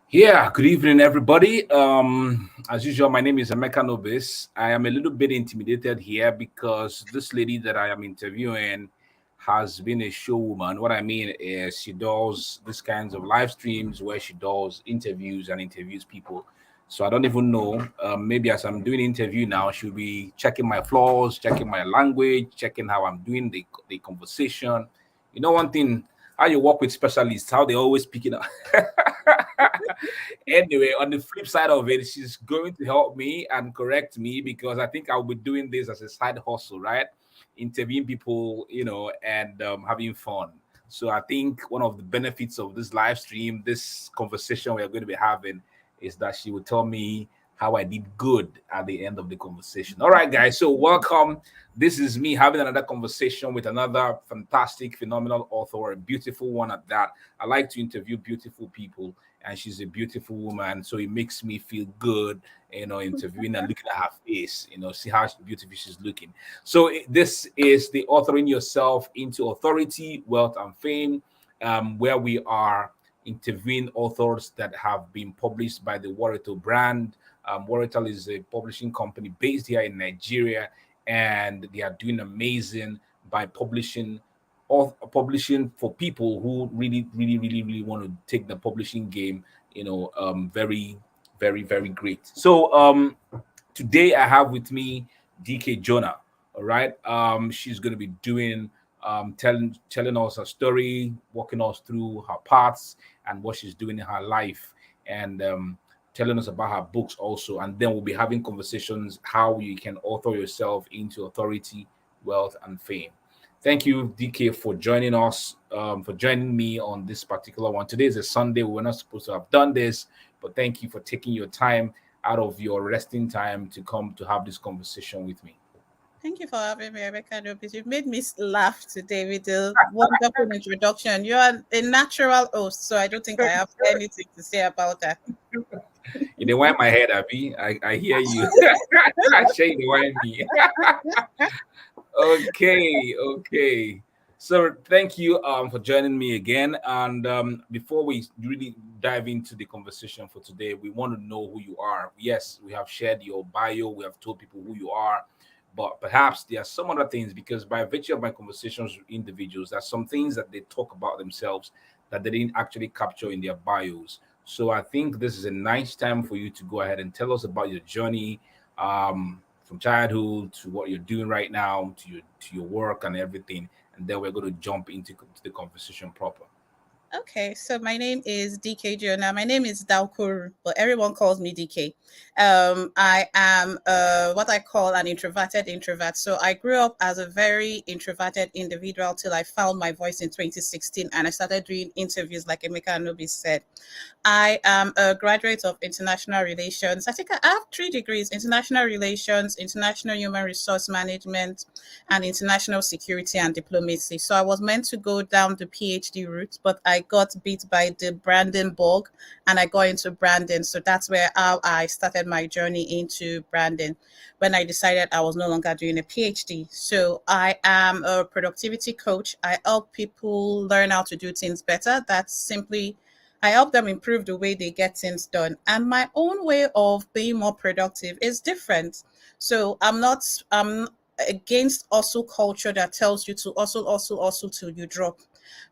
Yeah, good evening, everybody. As usual, my name is Emeka Nobis. I am a little bit intimidated here because this lady that I am interviewing has been a showwoman. What I mean is, she does this kinds of live streams where she does interviews and interviews people. So I don't even know. Maybe as I'm doing interview now, she'll be checking my flaws, checking my language, checking how I'm doing the conversation. You know, one thing, how you work with specialists, how they always pick it up. Anyway, on the flip side of it, she's going to help me and correct me because I think I'll be doing this as a side hustle, right? Interviewing people, and having fun. So I think one of the benefits of this live stream, this conversation we are going to be having, is that she will tell me how I did good at the end of the conversation. All right, guys. So welcome. This is me having another conversation with another fantastic, phenomenal author, a beautiful one at that. I like to interview beautiful people, and she's a beautiful woman, so it makes me feel good, interviewing and looking at her face, see how beautiful she's looking. So this is the Authoring Yourself into Authority, Wealth, and Fame, where we are interviewing authors that have been published by the Warito brand. Warito is a publishing company based here in Nigeria, and they are doing amazing by publishing for people who really, really, really, really want to take the publishing game, very, very, very great. So today I have with me DK Jonah. All right. She's going to be doing telling us her story, walking us through her paths and what she's doing in her life, and telling us about her books also. And then we'll be having conversations how you can author yourself into authority, wealth, and fame. Thank you, DK, for joining us, for joining me on this particular one. Today is a Sunday. We were not supposed to have done this, but thank you for taking your time out of your resting time to come to have this conversation with me. Thank you for having me, Rebecca Nobis. You've made me laugh today with a wonderful introduction. You are a natural host, so I don't think I have anything to say about that. You know why my head, Abby? I hear you. Shane, why me? Okay, okay. So thank you for joining me again. And before we really dive into the conversation for today, we want to know who you are. Yes, we have shared your bio, we have told people who you are, but perhaps there are some other things because by virtue of my conversations with individuals, there's some things that they talk about themselves that they didn't actually capture in their bios. So I think this is a nice time for you to go ahead and tell us about your journey, from childhood to what you're doing right now, to your work and everything, and then we're going to jump into to the conversation proper. Okay, so my name is DK Jonah. My name is Daukoru, but everyone calls me DK. I am what I call an introverted introvert. So I grew up as a very introverted individual till I found my voice in 2016 and I started doing interviews like Emeka Anobi said. I am a graduate of international relations. I think I have 3 degrees: international relations, international human resource management, and international security and diplomacy. So I was meant to go down the PhD route, but I got bit by the branding bug and I got into branding. So that's where how I started my journey into branding when I decided I was no longer doing a PhD. So I am a productivity coach. I help people learn how to do things better. That's simply I help them improve the way they get things done. And my own way of being more productive is different. So I'm against hustle culture that tells you to hustle till you drop.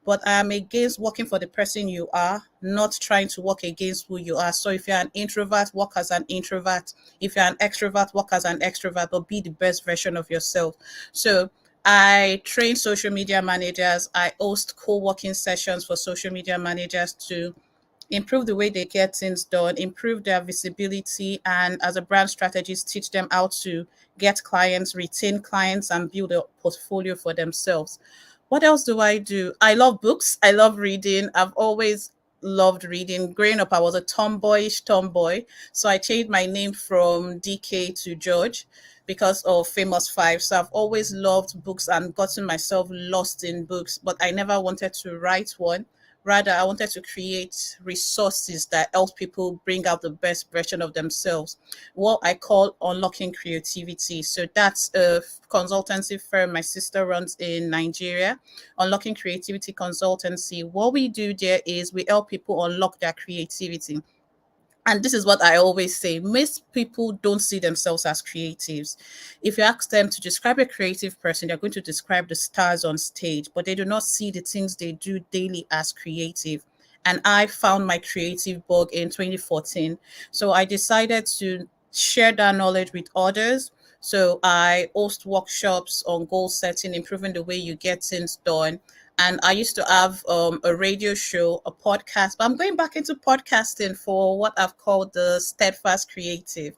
But I'm against working for the person you are, not trying to work against who you are. So if you're an introvert, work as an introvert. If you're an extrovert, work as an extrovert, but be the best version of yourself. So I train social media managers. I host co-working sessions for social media managers to improve the way they get things done, improve their visibility, and as a brand strategist, teach them how to get clients, retain clients, and build a portfolio for themselves. What else do I do? I love books. I love reading. I've always loved reading. Growing up, I was a tomboyish tomboy. So I changed my name from DK to George because of Famous Five. So I've always loved books and gotten myself lost in books, but I never wanted to write one. Rather, I wanted to create resources that help people bring out the best version of themselves, what I call unlocking creativity. So that's a consultancy firm my sister runs in Nigeria, Unlocking Creativity Consultancy. What we do there is we help people unlock their creativity. And this is what I always say, most people don't see themselves as creatives. If you ask them to describe a creative person, they're going to describe the stars on stage, but they do not see the things they do daily as creative. And I found my creative bug in 2014. So I decided to share that knowledge with others. So I host workshops on goal setting, improving the way you get things done. And I used to have a radio show, a podcast, but I'm going back into podcasting for what I've called the Steadfast Creative.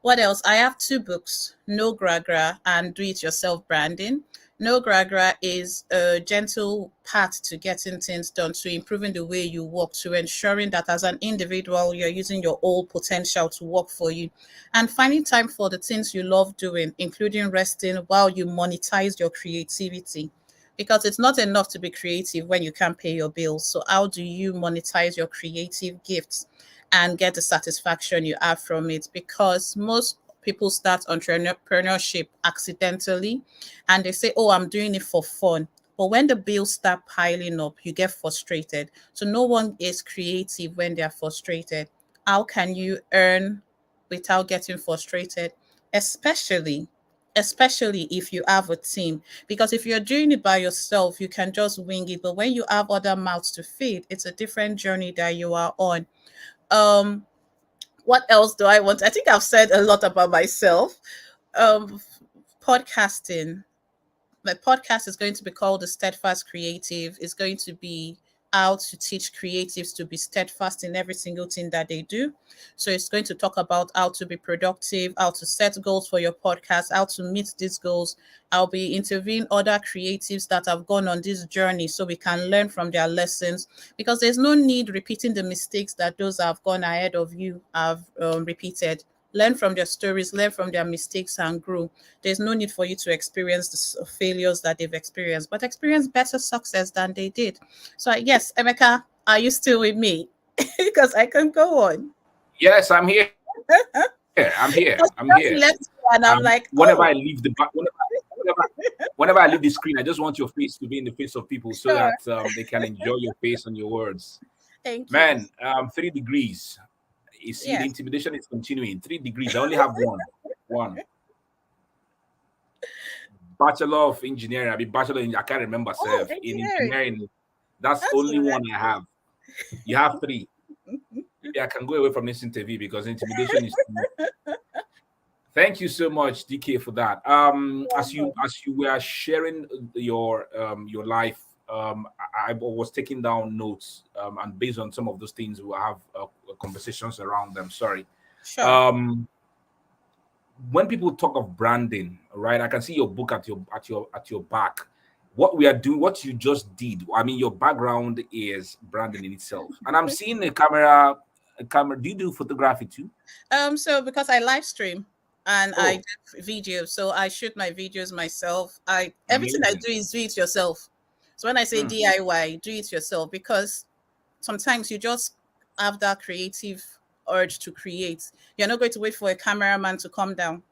What else? I have two books, No Gragra and Do It Yourself Branding. No Gragra is a gentle path to getting things done, to improving the way you work, to ensuring that as an individual, you're using your whole potential to work for you and finding time for the things you love doing, including resting while you monetize your creativity. Because it's not enough to be creative when you can't pay your bills. So, how do you monetize your creative gifts and get the satisfaction you have from it? Because most people start entrepreneurship accidentally and they say, oh, I'm doing it for fun. But when the bills start piling up, you get frustrated. So no one is creative when they're frustrated. How can you earn without getting frustrated? Especially especially if you have a team, because if you're doing it by yourself you can just wing it, but when you have other mouths to feed, it's a different journey that you are on. um what else do I want? I think I've said a lot about myself. um Podcasting, my podcast is going to be called The Steadfast Creative. It's going to be how to teach creatives to be steadfast in every single thing that they do. So it's going to talk about how to be productive, how to set goals for your podcast, how to meet these goals. I'll be interviewing other creatives that have gone on this journey so we can learn from their lessons, because there's no need repeating the mistakes that those that have gone ahead of you have repeated. Learn from their stories, learn from their mistakes, and grow. There's no need for you to experience the failures that they've experienced, but experience better success than they did. So, yes, Emeka, are you still with me? Because I can go on. Yes, I'm here. I'm here. I'm here. Because you just left me and I'm like, Whenever I oh, leave whenever I leave the screen, I just want your face to be in the face of people so sure. that they can enjoy your face and your words. Thank you. Man, 3 degrees. You see, the Yes. intimidation is continuing. 3 degrees. I only have one. One. Bachelor of Engineering. I mean, I can't remember, Oh, self. In engineering. engineering, that's That's only all one right. I have. You have three. Maybe I can go away from this interview because intimidation is too. Thank you so much, DK, for that. As you were sharing your life, I was taking down notes, and based on some of those things, we'll have conversations around them. Sorry. Sure. Um, when people talk of branding, right? I can see your book at your back. What we are doing, what you just did. I mean, your background is branding in itself, and I'm seeing a camera. A camera. Do you do photography too? So because I live stream and I Oh, do videos, so I shoot my videos myself. I Everything I amazing. do is do it yourself. So when I say Hmm. DIY, do it yourself, because sometimes you just have that creative urge to create. You're not going to wait for a cameraman to come down.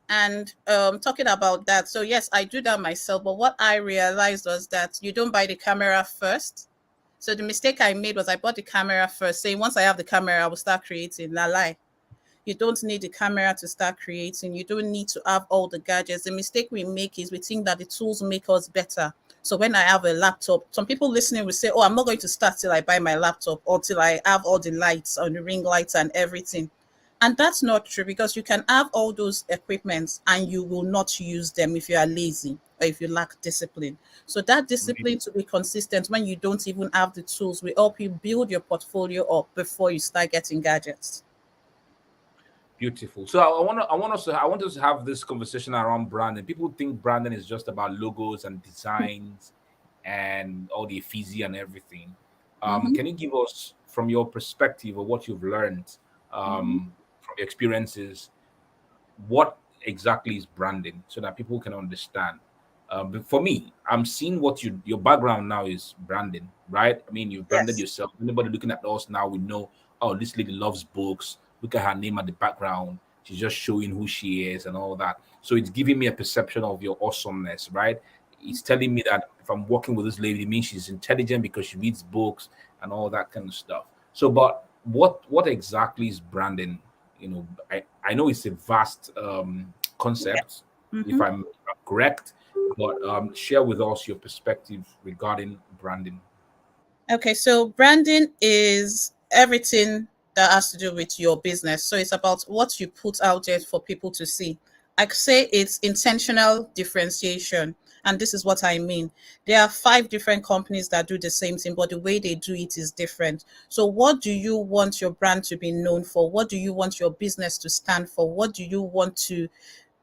And talking about that, so yes, I do that myself. But what I realized was that you don't buy the camera first. So the mistake I made was I bought the camera first, saying once I have the camera, I will start creating. La lie. You don't need the camera to start creating. You don't need to have all the gadgets. The mistake we make is we think that the tools make us better. So when I have a laptop, some people listening will say, oh, I'm not going to start till I buy my laptop or till I have all the lights on the ring lights and everything. And that's not true, because you can have all those equipments and you will not use them if you are lazy or if you lack discipline. So that discipline to be consistent when you don't even have the tools will help you build your portfolio up before you start getting gadgets. Beautiful. So I want us to have this conversation around branding. People think branding is just about logos and designs and all the fizzy and everything. Mm-hmm. Can you give us, from your perspective, or what you've learned Mm-hmm. from your experiences, what exactly is branding so that people can understand? But for me, I'm seeing what your background now is branding, right? I mean, you've branded Yes. yourself. Anybody looking at us now we know, oh, this lady loves books. Look at her name at the background. She's just showing who she is and all that. So it's giving me a perception of your awesomeness, right? It's telling me that if I'm working with this lady, it means she's intelligent because she reads books and all that kind of stuff. So, but what exactly is branding? I know it's a vast Yeah. concept, if Mhm. I'm correct, but share with us your perspective regarding branding. Okay, so branding is everything that has to do with your business. So it's about what you put out there for people to see. I could say it's intentional differentiation. And this is what I mean. There are five different companies that do the same thing, but the way they do it is different. So, what do you want your brand to be known for? What do you want your business to stand for? What do you want to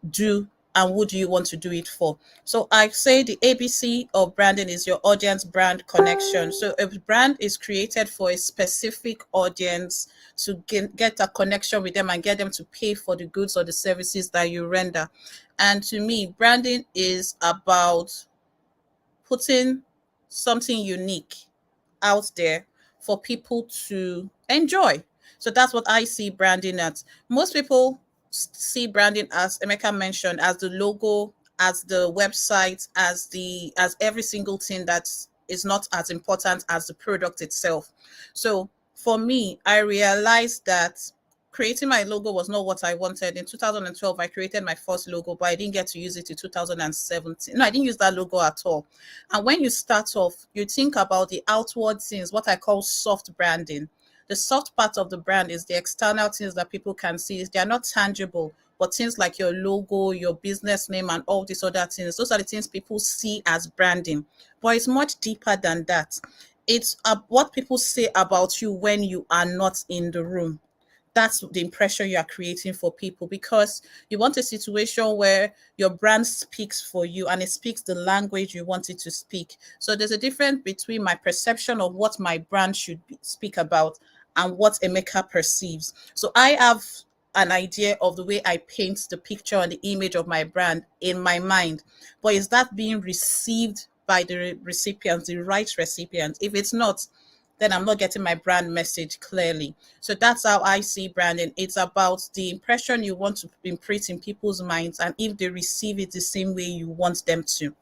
do, and who do you want to do it for? So I say the ABC of branding is your audience brand connection. So a brand is created for a specific audience to get a connection with them and get them to pay for the goods or the services that you render. And to me, branding is about putting something unique out there for people to enjoy. So that's what I see branding at. Most people see branding, as Emeka mentioned, as the logo, as the website, as every single thing that is not as important as the product itself. So for me, I realized that creating my logo was not what I wanted. In 2012, I created my first logo, but I didn't get to use it in 2017. No, I didn't use that logo at all. And when you start off, you think about the outward things, what I call soft branding. The soft part of the brand is the external things that people can see. They are not tangible, but things like your logo, your business name, and all these other things. Those are the things people see as branding. But it's much deeper than that. It's what people say about you when you are not in the room. That's the impression you are creating for people, because you want a situation where your brand speaks for you and it speaks the language you want it to speak. So there's a difference between my perception of what my brand should speak about and what Emeka perceives. So I have an idea of the way I paint the picture and the image of my brand in my mind, but is that being received by the recipient, the right recipient? If it's not, then I'm not getting my brand message clearly. So that's how I see branding. It's about the impression you want to imprint in people's minds, and if they receive it the same way you want them to.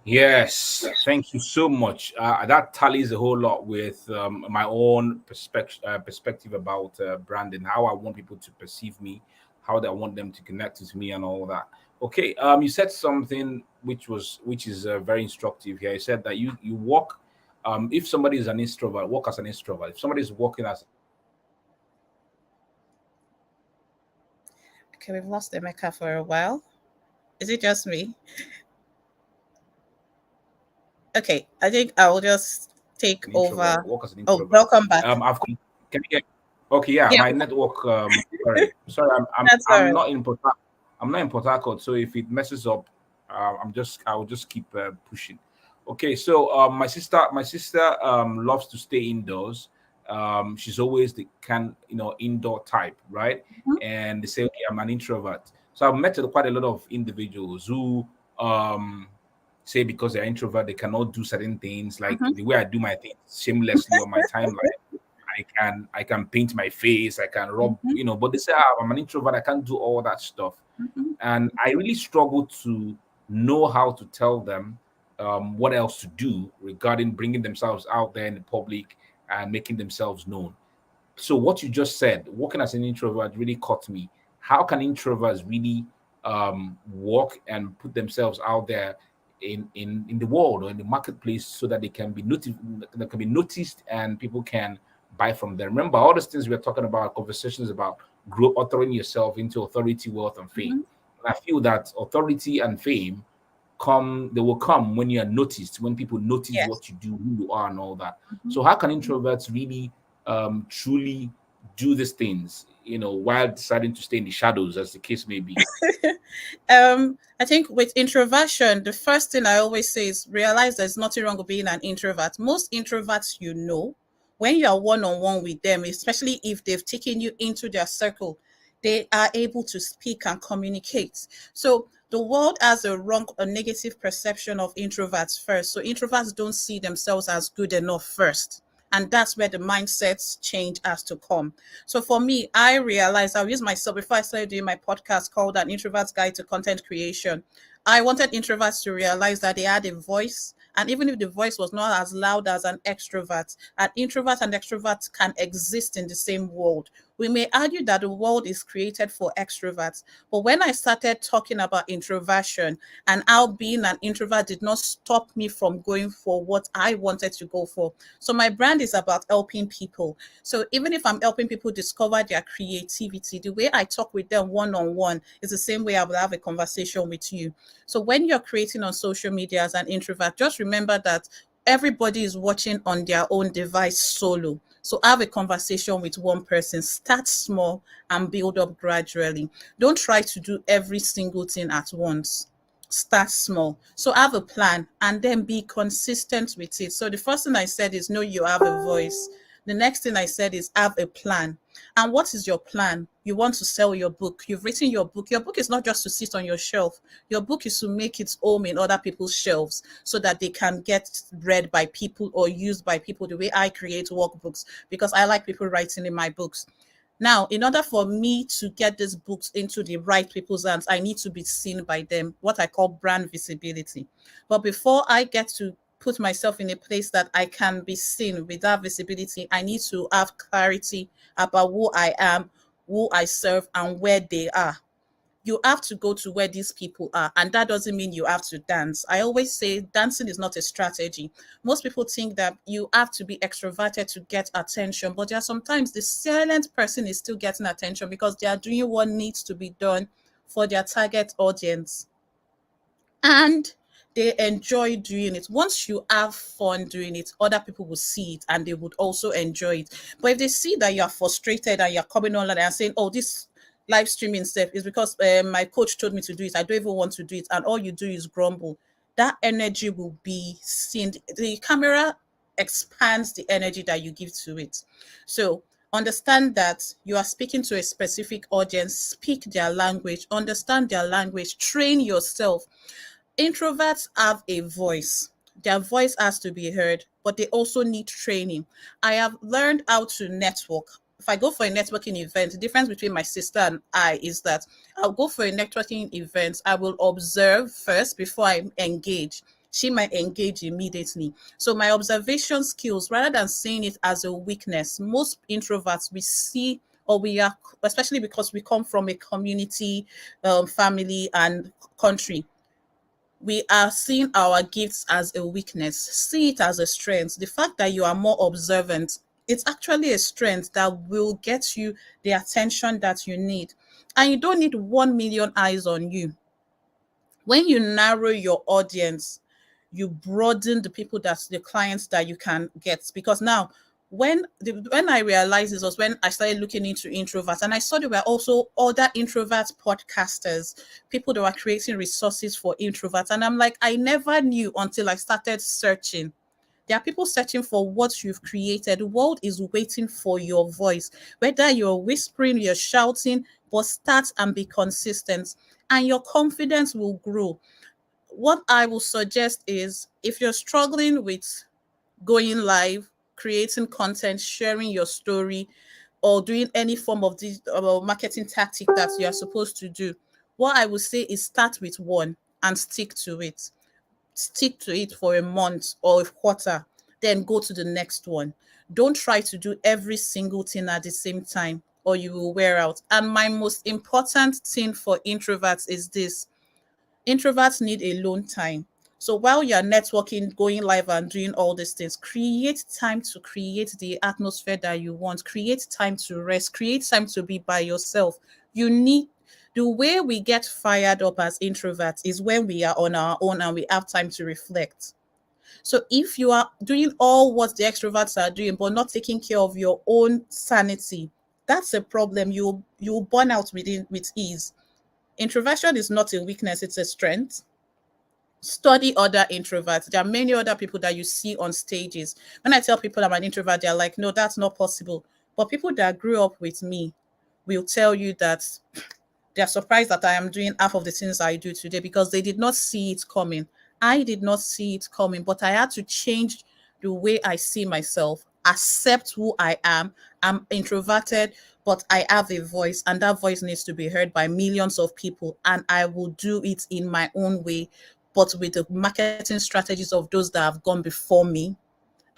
Yes, thank you so much. That tallies a whole lot with my own perspective about branding, how I want people to perceive me, how I want them to connect with me, and all that. Okay, you said something which is very instructive here. You said that you walk. If somebody is an introvert, walk as an introvert. If somebody is walking as an extrovert, walk as an introvert. Okay, we've lost Emeka for a while. Is it just me? Okay, I think I will just take over. Oh, welcome back. Can you get? Okay, yeah, Yeah, my network. Sorry, that's all I'm right. not in Port. I'm not in Port Harcourt, so if it messes up, I will just keep pushing. Okay, so my sister loves to stay indoors. She's always the indoor type, right? Mhm, And they say, okay, I'm an introvert. So I've met quite a lot of individuals who um say because they're introvert they cannot do certain things, like mhm, the way I do my things shamelessly on my timeline. I can paint my face, I can rub, mhm, but they say, "Ah, I'm an introvert, I can't do all that stuff." mhm. And I really struggle to know how to tell them what else to do regarding bringing themselves out there in the public and making themselves known. So what you just said, working as an introvert, really caught me. How can introverts really work and put themselves out there in the world or in the marketplace so that they can be noticed and people can buy from them? Remember, all these things we're talking about, conversations about grow authoring yourself into authority, wealth, and fame. Mhm. And I feel that authority and fame they will come when you are noticed, when people notice Yes. what you do, who you are, and all that. Mhm. So how can introverts really truly do these things, while deciding to stay in the shadows, as the case may be? I think with introversion, the first thing I always say is realize there's nothing wrong with being an introvert. Most introverts, when you are one on one with them, especially if they've taken you into their circle, they are able to speak and communicate. So the world has a negative perception of introverts first. So introverts don't see themselves as good enough first. And that's where the mindset change has to come. So for me, I realized I'll use myself before I started doing my podcast called An Introvert's Guide to Content Creation. I wanted introverts to realize that they had a voice And even if the voice was not as loud as an introvert and extrovert can exist in the same world. We may argue that the world is created for extroverts, but when I started talking about introversion and how being an introvert did not stop me from going for what I wanted to go for. So my brand is about helping people. So even if I'm helping people discover their creativity, the way I talk with them one on one is the same way I will have a conversation with you. So when you're creating on social media as an introvert, just remember that everybody is watching on their own device solo. So have a conversation with one person, start small and build up gradually. Don't try to do every single thing at once. Start small. So have a plan and then be consistent with it. So the first thing I said is know you have a voice. The next thing I said is have a plan. And what is your plan? You want to sell your book. You've written your book. Your book is not just to sit on your shelf. Your book is to make its home in other people's shelves so that they can get read by people or used by people the way I create workbooks, because I like people writing in my books. Now, in order for me to get these books into the right people's hands, I need to be seen by them, what I call brand visibility. But before I get to put myself in a place that I can be seen with that visibility, I need to have clarity about who I am, who I serve, and where they are. You have to go to where these people are, and that doesn't mean you have to dance. I always say dancing is not a strategy. Most people think that you have to be extroverted to get attention, but there are sometimes the silent person is still getting attention because they are doing what needs to be done for their target audience, and they enjoy doing it. Once you have fun doing it, other people will see it and they would also enjoy it. But if they see that you're frustrated and you're coming online and saying, oh, this live streaming stuff is because my coach told me to do it, I don't even want to do it, and all you do is grumble, that energy will be seen. The camera expands the energy that you give to it. So understand that you are speaking to a specific audience, speak their language, understand their language, train yourself. Introverts have a voice. Their voice has to be heard, but they also need training. I have learned how to network. If I go for a networking event, the difference between my sister and I is that I'll go for a networking event, I will observe first before I engage. She might engage immediately. So my observation skills, rather than seeing it as a weakness, most introverts we see, or we are, especially because we come from a community, family, and country, we are seeing our gifts as a weakness. See it as a strength. The fact that you are more observant, it's actually a strength that will get you the attention that you need. And you don't need 1 million eyes on you. When you narrow your audience, you broaden the people, that's the clients that you can get. Because now, when I realized this was when I started looking into introverts, and I saw there were also other introvert podcasters, people that were creating resources for introverts. And I'm like, I never knew until I started searching. There are people searching for what you've created. The world is waiting for your voice. Whether you're whispering, you're shouting, but start and be consistent, and your confidence will grow. What I will suggest is, if you're struggling with going live, creating content, sharing your story, or doing any form of this marketing tactic that you are supposed to do, what I would say is start with one and stick to it. Stick to it for a month or a quarter, then go to the next one. Don't try to do every single thing at the same time or you will wear out. And my most important thing for introverts is this: introverts need alone time. So while you're networking, going live, and doing all these things, create time to create the atmosphere that you want. Create time to rest. Create time to be by yourself. You need, the way we get fired up as introverts is when we are on our own and we have time to reflect. So if you are doing all what the extroverts are doing, but not taking care of your own sanity, that's a problem. You'll burn out with ease. Introversion is not a weakness, it's a strength. Study other introverts. There are many other people that you see on stages. When I tell people I'm an introvert, they're like, no, that's not possible. But people that grew up with me will tell you that they're surprised that I am doing half of the things I do today because they did not see it coming. I did not see it coming, but I had to change the way I see myself, accept who I am. I'm introverted, but I have a voice, and that voice needs to be heard by millions of people, and I will do it in my own way. but with the marketing strategies of those that have gone before me,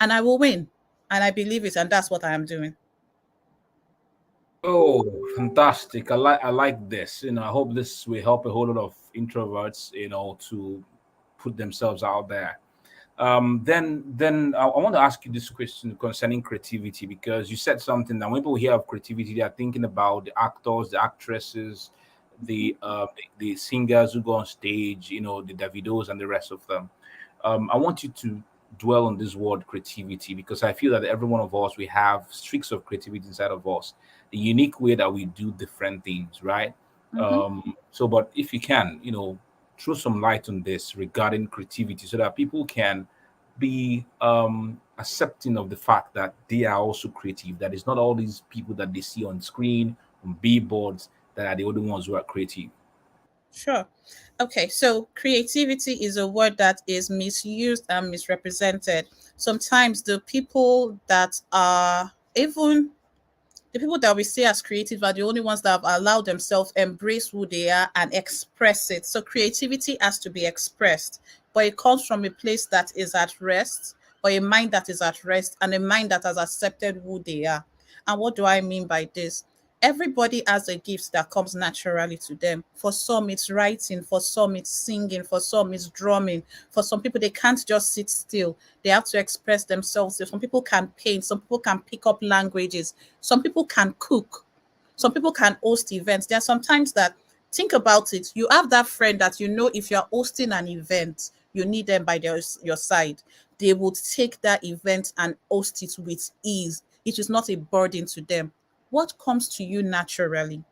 and I will win. And I believe it, and that's what I am doing. Oh, fantastic. I like this. I hope this will help a whole lot of introverts, to put themselves out there. Then I want to ask you this question concerning creativity, because you said something that when people hear of creativity, they are thinking about the actors, the actresses, the singers who go on stage, the Davidos and the rest of them. I want you to dwell on this word creativity, because I feel that every one of us, we have streaks of creativity inside of us, the unique way that we do different things, right? Mm-hmm. So, but if you can, throw some light on this regarding creativity, so that people can be accepting of the fact that they are also creative, that it's not all these people that they see on screen, on billboards, that are the only ones who are creative. Sure. Okay, so creativity is a word that is misused and misrepresented. Sometimes the people that are even the people that we see as creative are the only ones that have allowed themselves embrace who they are and express it. So creativity has to be expressed, but it comes from a place that is at rest, or a mind that is at rest, and a mind that has accepted who they are. And what do I mean by this? Everybody has a gift that comes naturally to them. For some, it's writing. For some, it's singing. For some, it's drumming. For some people, they can't just sit still. They have to express themselves. Some people can paint. Some people can pick up languages. Some people can cook. Some people can host events. There are sometimes that, think about it. You have that friend that you know, if you're hosting an event, you need them by your side. They would take that event and host it with ease. It is not a burden to them. What comes to you naturally?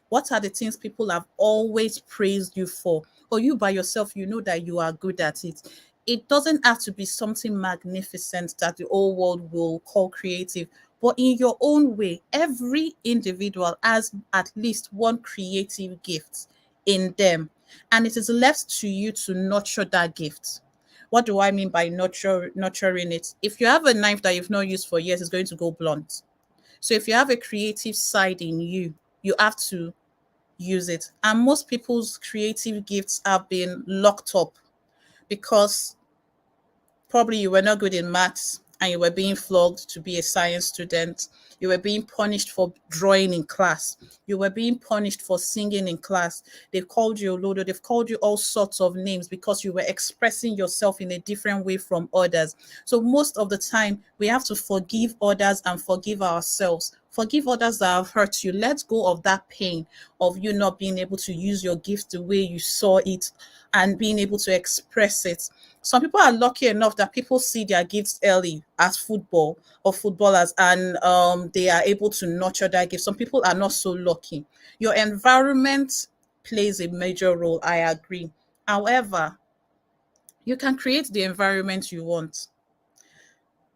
What are the things people have always praised you for? Or you by yourself, you know that you are good at it. It doesn't have to be something magnificent that the whole world will call creative. But in your own way, every individual has at least one creative gift in them. And it is left to you to nurture that gift. What do I mean by nurturing it? If you have a knife that you've not used for years, it's going to go blunt. So if you have a creative side in you, you have to use it. And most people's creative gifts have been locked up because probably you were not good in maths and you were being flogged to be a science student. You were being punished for drawing in class. You were being punished for singing in class. They've called you Olodo. They've called you all sorts of names because you were expressing yourself in a different way from others. So most of the time, we have to forgive others and forgive ourselves. Forgive others that have hurt you. Let go of that pain of you not being able to use your gift the way you saw it and being able to express it. Some people are lucky enough that people see their gifts early as football or footballers, and they are able to nurture that gift. Some people are not so lucky. Your environment plays a major role, I agree. However, you can create the environment you want.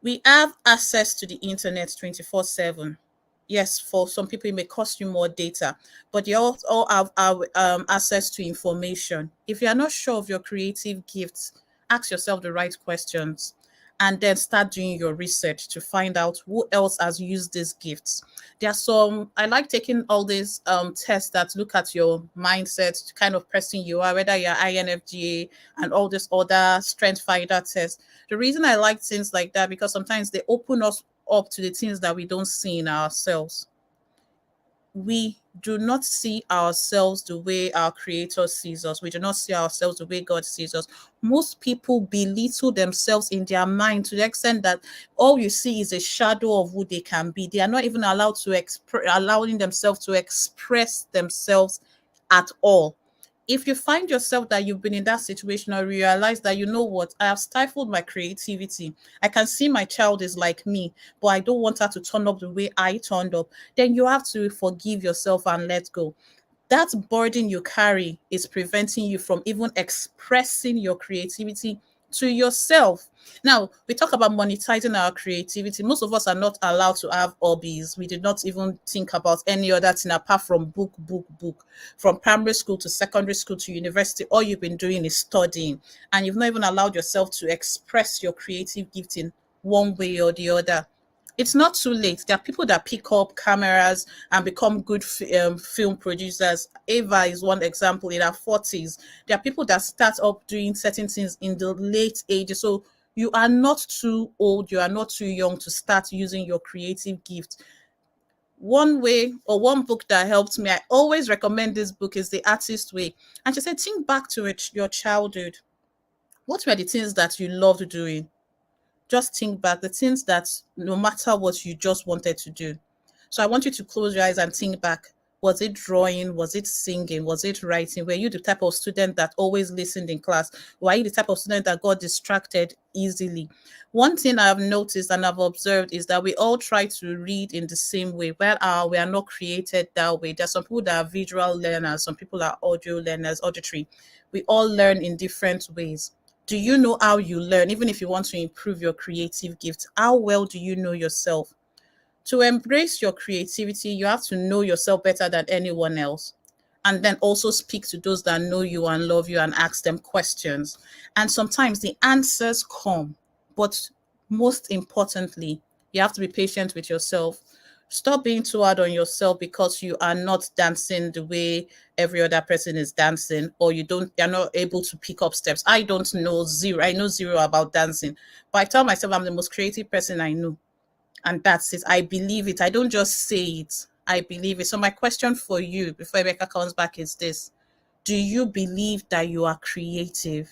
We have access to the internet 24/7. Yes, for some people it may cost you more data, but you all have access to information. If you are not sure of your creative gifts, ask yourself the right questions and then start doing your research to find out who else has used these gifts. There are some, I like taking all these tests that look at your mindset, to kind of person you are, whether you're INFGA and all this other strength finder tests. The reason I like things like that, because sometimes they open us up to the things that we don't see in ourselves. We do not see ourselves the way our creator sees us. We do not see ourselves the way God sees us. Most people belittle themselves in their mind to the extent that all you see is a shadow of who they can be. They are not even allowed to allowing themselves to express themselves at all. If you find yourself that you've been in that situation or realize that, you know what, I have stifled my creativity. I can see my child is like me, but I don't want her to turn up the way I turned up, then you have to forgive yourself and let go. That burden you carry is preventing you from even expressing your creativity to yourself. Now, we talk about monetizing our creativity. Most of us are not allowed to have hobbies. We did not even think about any other thing apart from book, book, book. From primary school to secondary school to university, all you've been doing is studying, and you've not even allowed yourself to express your creative gift in one way or the other. It's not too late. There are people that pick up cameras and become good film producers. Ava is one example in her 40s. There are people that start up doing certain things in the late ages. So you are not too old, you are not too young to start using your creative gift. One way or one book that helped me, I always recommend this book, is The Artist Way. And she said, think back to it, your childhood. What were the things that you loved doing? Just think back, the things that no matter what you just wanted to do. So I want you to close your eyes and think back. Was it drawing? Was it singing? Was it writing? Were you the type of student that always listened in class? Were you the type of student that got distracted easily? One thing I've noticed and I've observed is that we all try to read in the same way. Well, we are not created that way. There's some people that are visual learners, some people are audio learners, auditory. We all learn in different ways. Do you know how you learn? Even if you want to improve your creative gift, how well do you know yourself? To embrace your creativity, you have to know yourself better than anyone else. And then also speak to those that know you and love you and ask them questions. And sometimes the answers come. But most importantly, you have to be patient with yourself. Stop being too hard on yourself because you are not dancing the way every other person is dancing, or you're not able to pick up steps. I don't know zero. I know zero about dancing. But I tell myself I'm the most creative person I know, and that's it. I believe it. I don't just say it. I believe it. So my question for you before Rebecca comes back is this: do you believe that you are creative?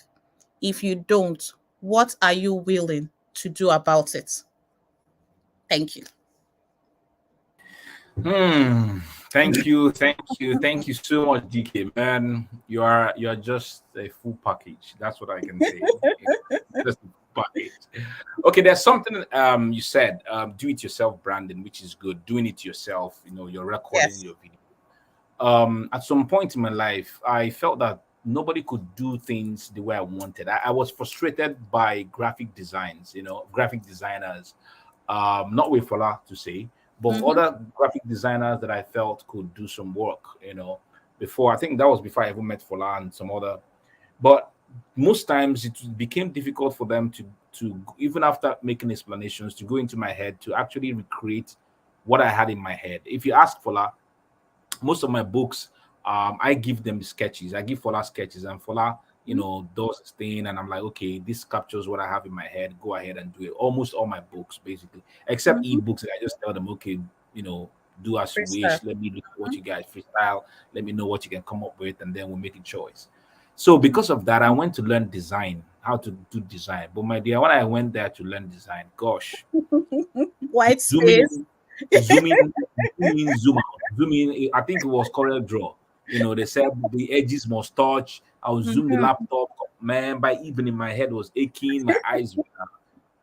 If you don't, what are you willing to do about it? Thank you. Hmm. Thank you so much, DK. Man, you are just a full package. That's what I can say. Just a full package. Okay, there's something you said, do it yourself branding, which is good. Doing it yourself, you're recording Yes. your video. At some point in my life, I felt that nobody could do things the way I wanted. I was frustrated by graphic designs, graphic designers, not with Fola to say, but Mm-hmm. other graphic designers that I felt could do some work, before. I think that was before I even met Fola and some other. But most times it became difficult for them to even after making explanations to go into my head to actually recreate what I had in my head. If you ask Fola, most of my books, I give them sketches. I give Fola sketches, and Fola, does his thing, and I'm like, okay, this captures what I have in my head. Go ahead and do it. Almost all my books, basically, except Mm-hmm. ebooks. I just tell them, okay, you know, do as you Freestyle. wish. Let me look at what Mm-hmm. you guys freestyle. Let me know what you can come up with, and then we'll make a choice. So because of that, I went to learn design, how to do design. But my dear, when I went there to learn design, gosh, White zooming space. in, zoom in, zoom out, zoom in. I think it was Corel Draw. They said the edges must touch. I would zoom the Mm-hmm. laptop. Man, by evening, my head was aching, my eyes were.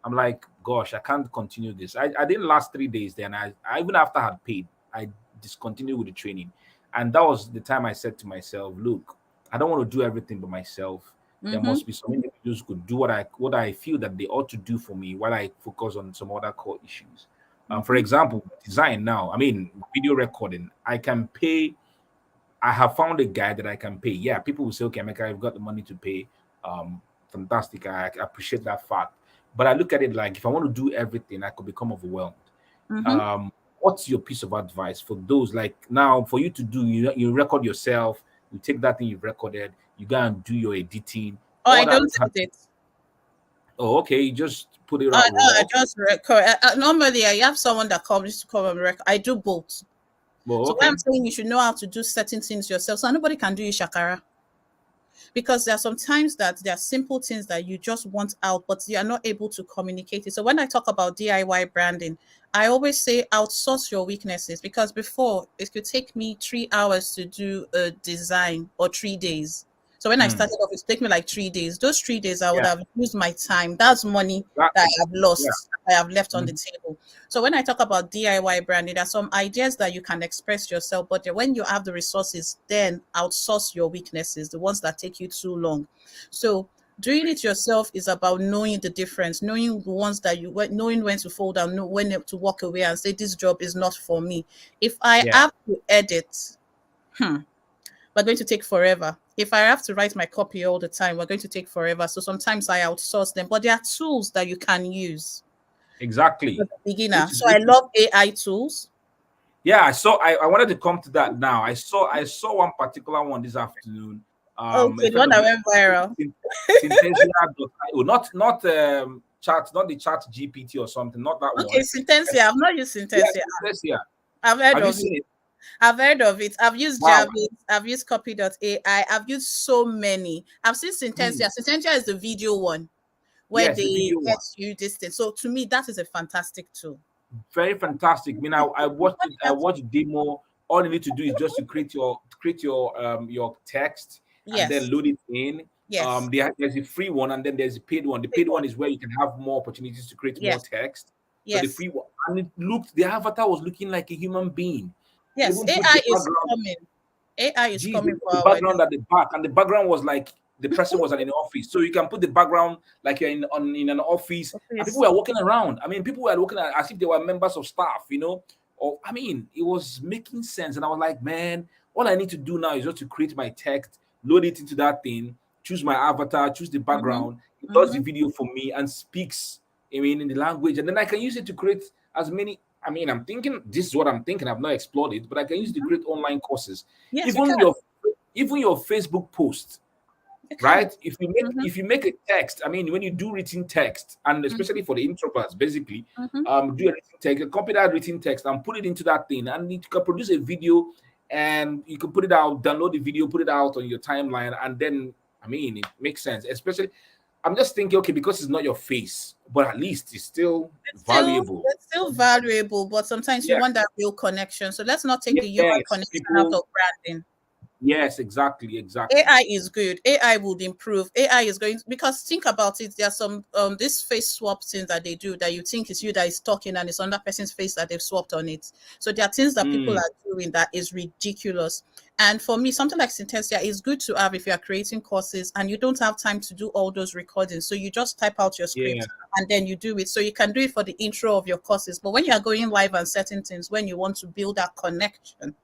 I'm like, gosh, I can't continue this. I didn't last 3 days then. I even after I had paid, I discontinued with the training. And that was the time I said to myself, look, I don't want to do everything by myself. There Mm-hmm. must be some individuals who could do what I feel that they ought to do for me while I focus on some other core issues. For Mm-hmm. example, design now, I mean, video recording, I can pay. I have found a guy that I can pay. Yeah, people will say, okay, Emeka, I've got the money to pay. Fantastic. I appreciate that fact. But I look at it like if I want to do everything, I could become overwhelmed. Mm-hmm. What's your piece of advice for those like now for you to do? You record yourself, you take that thing you've recorded, you go and do your editing, Oh, all I that. don't edit. Oh, okay, you just put it out No, raw. I Okay, just record. Normally, I have someone that comes to come and record. I do both. well, So what I'm okay, saying, you should know how to do certain things yourself. So nobody can do you shakara, because there are some times that there are simple things that you just want out, but you are not able to communicate it. So when I talk about DIY branding, I always say outsource your weaknesses, because before it could take me 3 hours to do a design, or 3 days. So when I mm, started off, it took me like 3 days. Those 3 days, I would yeah, have used my time. That's money that exactly, I have yeah, lost, I have left on the mhm, table. So when I talk about DIY branding, there are some ideas that you can express yourself, but when you have the resources, then outsource your weaknesses, the ones that take you too long. So doing it yourself is about knowing the difference, knowing the ones that knowing when to fold down, know when to walk away and say this job is not for me. If I yeah, have to edit, we're going to take forever. If I have to write my copy all the time, we're going to take forever. So sometimes I outsource them, but there are tools that you can use. Exactly. for the beginner. Which is So I love AI tools. yeah, I saw. I wanted to come to that now. I saw one particular one this afternoon. A Okay, the friend one of that mine, went viral. Synthesia.io, not chat, not the chat GPT or something, not that Okay, one. Synthesia. I've not used Yeah, Synthesia. Synthesia. I've heard Have you of it. seen it? I've heard of it. I've used Wow. Javis. I've used copy.ai. I've used so many. I've seen Hmm. Synthesia. Synthesia is the video one where Yes, the they video get one. you this thing. So to me, that is a fantastic tool. Very fantastic. I mean, I watched it. I watched the demo. All you need to do is just to create your text and then Yes. load it in. Yes. There's a free one and then there's a paid one. The Big paid one one. is where you can have more opportunities to create more Yes. text. So the Yes. free one, and it looked, the avatar was looking like a human being. They Yes. even put the AI is background. coming. AI is Geez, they coming put for the our background at the back, and the background was like the person was in an office. So you can put the background like you're in an office, and people office. were walking around. I mean, people were looking at as if they were members of staff, Or I mean, it was making sense, and I was like, man, all I need to do now is just to create my text, load it into that thing, choose my avatar, choose the Mm-hmm. background. It does the Mm-hmm. video for me and speaks. I mean, in the language, and then I can use it to create as many. I mean, I'm thinking this is what I'm thinking. I've not explored it, but I can use it to Mm-hmm. create online courses, Yes, you can. even your Facebook post, You can. right? If you make a text, I mean, when you do written text, and Mm-hmm. especially for the introverts, basically, Mm-hmm. do a written text, copy that written text, and put it into that thing, and it can produce a video, and you can put it out, download the video, put it out on your timeline, and then, I mean, it makes sense. Especially, I'm just thinking, okay, because it's not your face, but at least it's still valuable. It's still valuable, but sometimes you Yeah. want that real connection. So let's not take the human Yes. connection out People. of branding. Yes. Exactly. Exactly. AI is good. AI would improve. AI is going because think about it. There are some this face swap things that they do that you think is you that is talking and it's another person's face that they've swapped on it. So there are things that people Mm, are doing that is ridiculous. And for me, something like Synthesia is good to have if you are creating courses and you don't have time to do all those recordings. So you just type out your yeah. script and then you do it. So you can do it for the intro of your courses. But when you are going live and certain things, when you want to build that connection,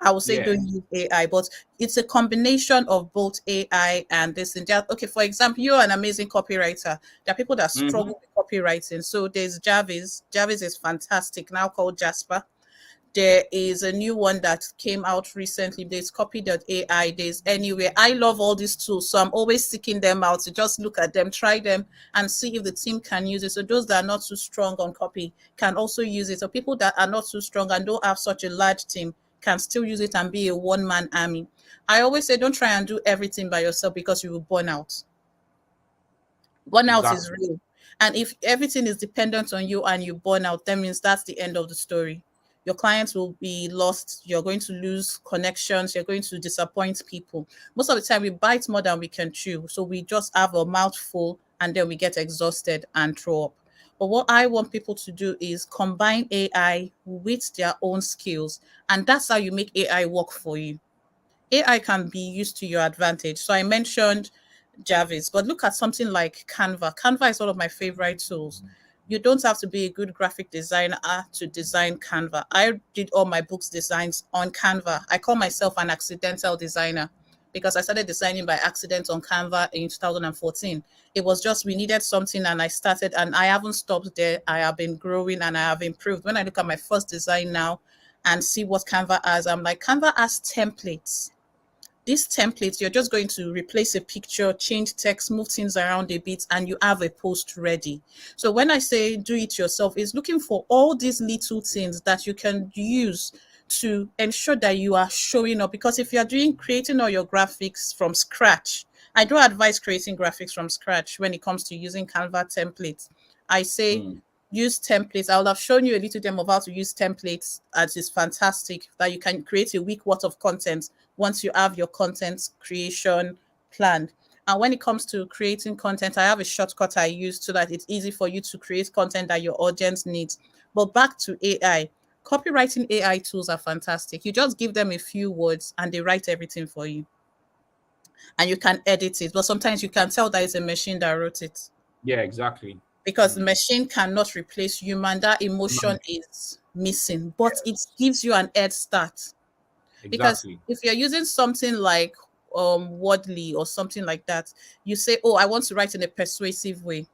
I would say Yeah. don't use AI, but it's a combination of both AI and this. And okay, for example, you're an amazing copywriter. There are people that Hmm. struggle with copywriting. So there's Jarvis. Jarvis is fantastic, now called Jasper. There is a new one that came out recently. There's copy.ai. There's anywhere. I love all these tools. So I'm always seeking them out to just look at them, try them, and see if the team can use it. So those that are not too strong on copy can also use it. So people that are not too strong and don't have such a large team can still use it and be a one-man army. I always say don't try and do everything by yourself because you will burn out. Burnout is Exactly. real. And if everything is dependent on you and you burn out, that means that's the end of the story. Your clients will be lost. You're going to lose connections. You're going to disappoint people. Most of the time, we bite more than we can chew. So we just have a mouthful and then we get exhausted and throw up. But what I want people to do is combine AI with their own skills. And that's how you make AI work for you. AI can be used to your advantage. So I mentioned Jarvis, but look at something like Canva. Canva is one of my favorite tools. You don't have to be a good graphic designer to design Canva. I did all my books designs on Canva. I call myself an accidental designer because I started designing by accident on Canva in 2014. It was just we needed something and I started and I haven't stopped there. I have been growing and I have improved. When I look at my first design now and see what Canva has, I'm like, Canva has templates. These templates, you're just going to replace a picture, change text, move things around a bit, and you have a post ready. So when I say do it yourself, it's looking for all these little things that you can use to ensure that you are showing up. Because if you're doing creating all your graphics from scratch, I don't advise creating graphics from scratch when it comes to using Canva templates. I say Mm, use templates. I will have shown you a little demo of how to use templates. That is fantastic. That you can create a week worth of content once you have your content creation planned. And when it comes to creating content, I have a shortcut I use so that it's easy for you to create content that your audience needs. But back to AI, copywriting AI tools are fantastic. You just give them a few words and they write everything for you. And you can edit it. But sometimes you can tell that it's a machine that wrote it yeah, exactly. because the Mm, machine cannot replace human. That emotion man, is missing, but it yes, gives you an head start. Because exactly. if you're using something like Wordly or something like that, you say, "Oh, I want to write in a persuasive way,"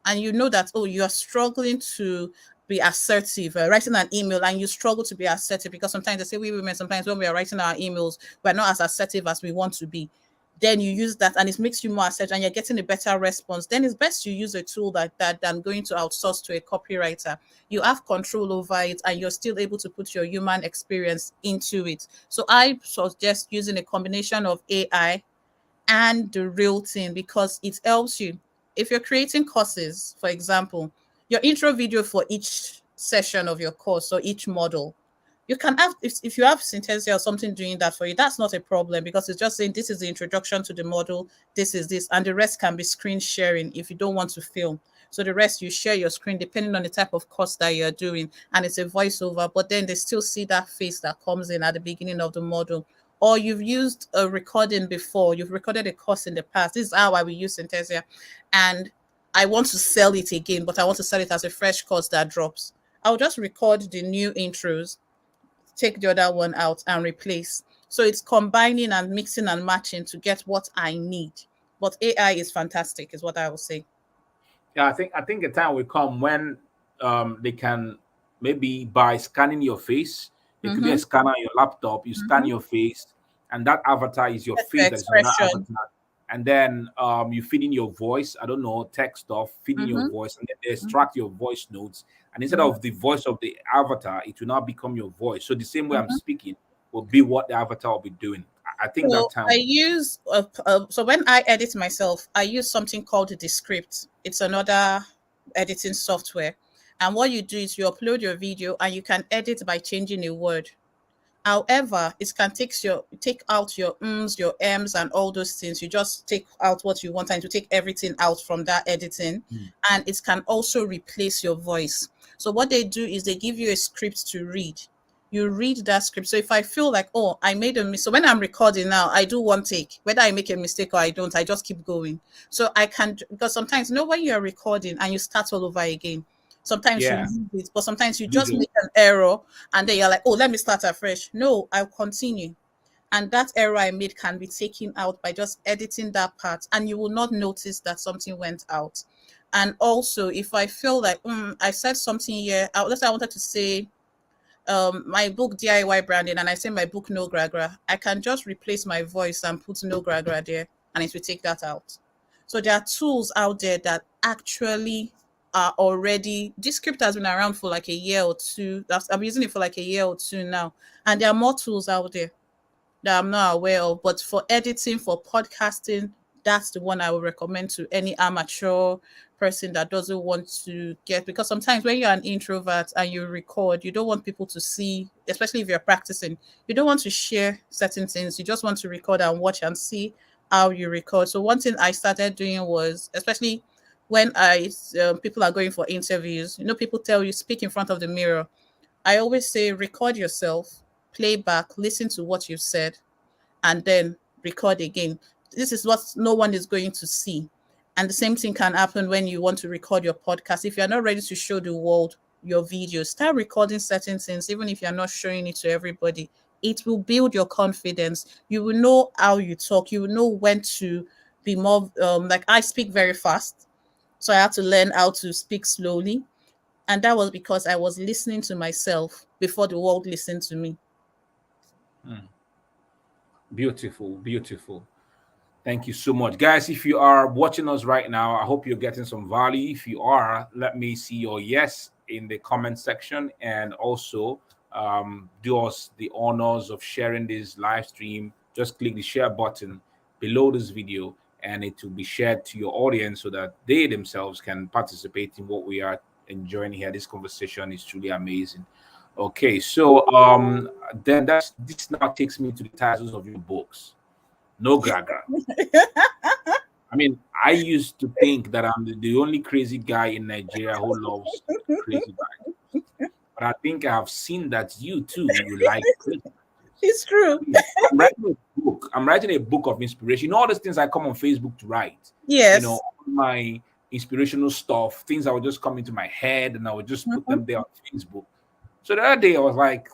and you know that, oh, you are struggling to be assertive, writing an email, and you struggle to be assertive because sometimes they say we women, sometimes when we are writing our emails, we're not as assertive as we want to be. Then you use that and it makes you more assertive and you're getting a better response. Then it's best you use a tool like that than going to outsource to a copywriter. You have control over it and you're still able to put your human experience into it. So I suggest using a combination of AI and the real thing because it helps you. If you're creating courses, for example, your intro video for each session of your course or each model, you can have, if you have Synthesia or something doing that for you, that's not a problem because it's just saying this is the introduction to the model, this is this, and the rest can be screen sharing if you don't want to film. So the rest you share your screen depending on the type of course that you're doing, and it's a voiceover, but then they still see that face that comes in at the beginning of the model. Or you've used a recording before, you've recorded a course in the past. This is how I will use Synthesia, and I want to sell it again, but I want to sell it as a fresh course that drops. I'll just record the new intros, take the other one out and replace. So it's combining and mixing and matching to get what I need. But AI is fantastic, is what I will say. Yeah, I think a time will come when they can, maybe by scanning your face, it could be a Mm-hmm. scanner on your laptop. You scan Mm-hmm. your face, and that avatar is your That's the face that is on that expression. avatar. And then you feed in your voice. I don't know, text stuff, feed in your Mm-hmm. voice, and then they Mm-hmm. extract your voice notes. And instead Mm-hmm. of the voice of the avatar, it will now become your voice. So the same way I'm Mm-hmm. speaking will be what the avatar will be doing. I think that So I time. use so when I edit myself, I use something called the script. It's another editing software, and what you do is you upload your video and you can edit by changing a word. However, it can take out your ums, your m's, and all those things. You just take out what you want and to take everything out from that editing, Mm. and it can also replace your voice. So what they do is they give you a script to read. You read that script. So if I feel like, oh, I made a mistake. So when I'm recording now, I do one take. Whether I make a mistake or I don't, I just keep going. So I can, because sometimes, when you're recording and you start all over again, sometimes you Yeah, lose it, but sometimes you lose just it. make an error and then you're like, oh, let me start afresh. No, I'll continue. And that error I made can be taken out by just editing that part, and you will not notice that something went out. And also, if I feel like I said something here, let's say I wanted to say my book DIY branding, and I say my book no gragra, I can just replace my voice and put no gragra there, and it will take that out. So there are tools out there that actually are already. This script has been around for like a year or two. I'm using it for like a year or two now, and there are more tools out there that I'm not aware of. But for editing, for podcasting, that's the one I would recommend to any amateur person that doesn't want to get, because sometimes when you're an introvert and you record, you don't want people to see, especially if you're practicing, you don't want to share certain things. You just want to record and watch and see how you record. So one thing I started doing was, especially when people are going for interviews, people tell you speak in front of the mirror. I always say record yourself, play back, listen to what you've said, and then record again. This is what no one is going to see. And the same thing can happen when you want to record your podcast. If you're not ready to show the world your video, start recording certain things, even if you're not showing it to everybody. It will build your confidence. You will know how you talk. You will know when to be more, like I speak very fast. So I had to learn how to speak slowly. And that was because I was listening to myself before the world listened to me. Mm. Beautiful, beautiful. Thank you so much. Guys, if you are watching us right now, I hope you're getting some value. If you are, let me see your yes in the comment section, and also do us the honors of sharing this live stream. Just click the share button below this video, and it will be shared to your audience so that they themselves can participate in what we are enjoying here. This conversation is truly amazing. Okay, so then this now takes me to the titles of your books. No Gaga. I mean, I used to think that I'm the only crazy guy in Nigeria who loves crazy bikes. But I think I have seen that you too, you like crazy bikes. It's true. I mean, I'm writing a book. I'm writing a book of inspiration. All those things I come on Facebook to write. Yes. All my inspirational stuff, things that would just come into my head, and I would just put Mhm. them there on Facebook. So the other day I was like,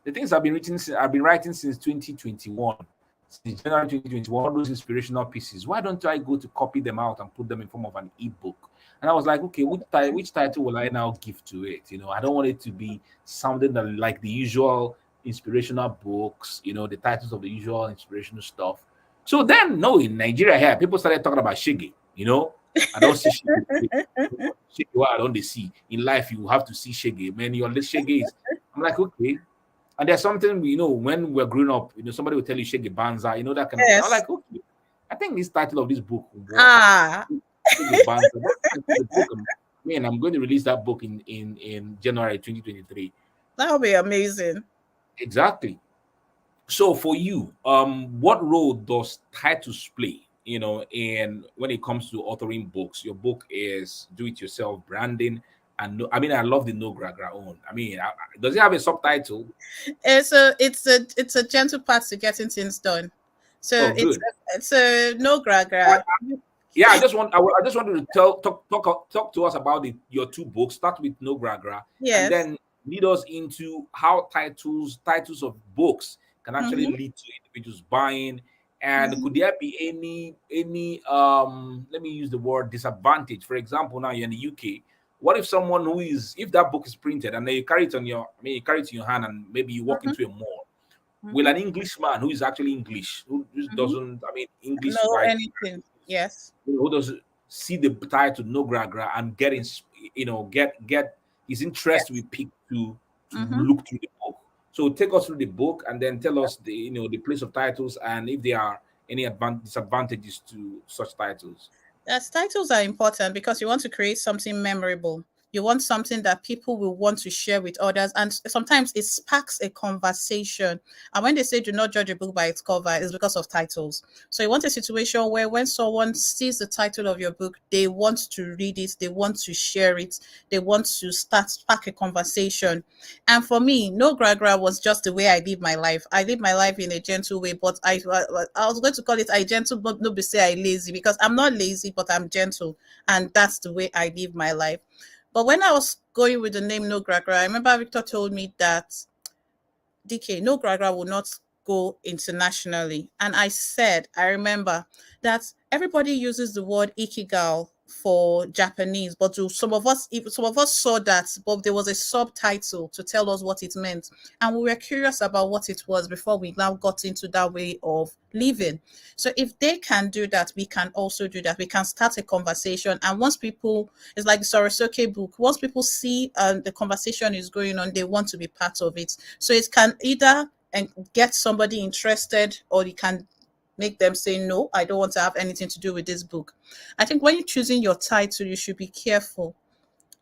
the things I've been writing since 2021, since January 2021, all those inspirational pieces. Why don't I go to copy them out and put them in form of an ebook? And I was like, okay, which title will I now give to it? I don't want it to be something that like the usual inspirational books, the titles of the usual inspirational stuff. So then, no, in Nigeria here, people started talking about Shege. I don't see Shege. Shege, what I don't they see in life, you have to see Shege. Man, your list Shege is. I'm like, okay. And there's something, when we're growing up, somebody will tell you Shege Banza, that kind of thing. I'm Yes. like, okay, I think this title of this book will work. Ah, Shege Banza. The book, man, I'm going to release that book in January 2023. that would be amazing. Exactly. So for you, what role does titles play? In when it comes to authoring books, your book is do-it-yourself branding, and I mean, I love the no gragra own. I mean, does it have a subtitle? It's a gentle path to getting things done. So Oh, good. it's a no Well, gragra. yeah, I just wanted to talk to us about your two books. Start with no gragra, and Yes. then lead us into how titles of books can actually Mm-hmm, lead to individuals buying. And mm-hmm, could there be any let me use the word disadvantage? For example, now you're in the UK. What if someone if that book is printed and then you carry it you carry it in your hand, and maybe you walk mm-hmm, into a mall? Will mm-hmm, an Englishman who is actually English, who mm-hmm. doesn't, I mean, English Know right, anything? Yes. who does see the title no gragra and get his interest will Yes. pick to Mm-hmm. look through the book. So take us through the book and then tell us the place of titles and if there are any disadvantages to such titles. Yes, titles are important because you want to create something memorable. You want something that people will want to share with others. And sometimes it sparks a conversation. And when they say do not judge a book by its cover, it's because of titles. So you want a situation where when someone sees the title of your book, they want to read it, they want to share it, they want to spark a conversation. And for me, no gragra was just the way I live my life. I live my life in a gentle way, but I was going to call it I gentle, but no be say I lazy because I'm not lazy, but I'm gentle, and that's the way I live my life. But when I was going with the name No Gragra, I remember Victor told me that DK, no Gragra will not go internationally. And I said, I remember that everybody uses the word ikigai for Japanese, but to some of us saw that, but there was a subtitle to tell us what it meant. And we were curious about what it was before we now got into that way of living. So if they can do that, we can also do that. We can start a conversation. And once people, it's like the Sorosuke book, once people see the conversation is going on, they want to be part of it. So it can either and get somebody interested, or you can make them say no, I don't want to have anything to do with this book. I think when you're choosing your title, you should be careful.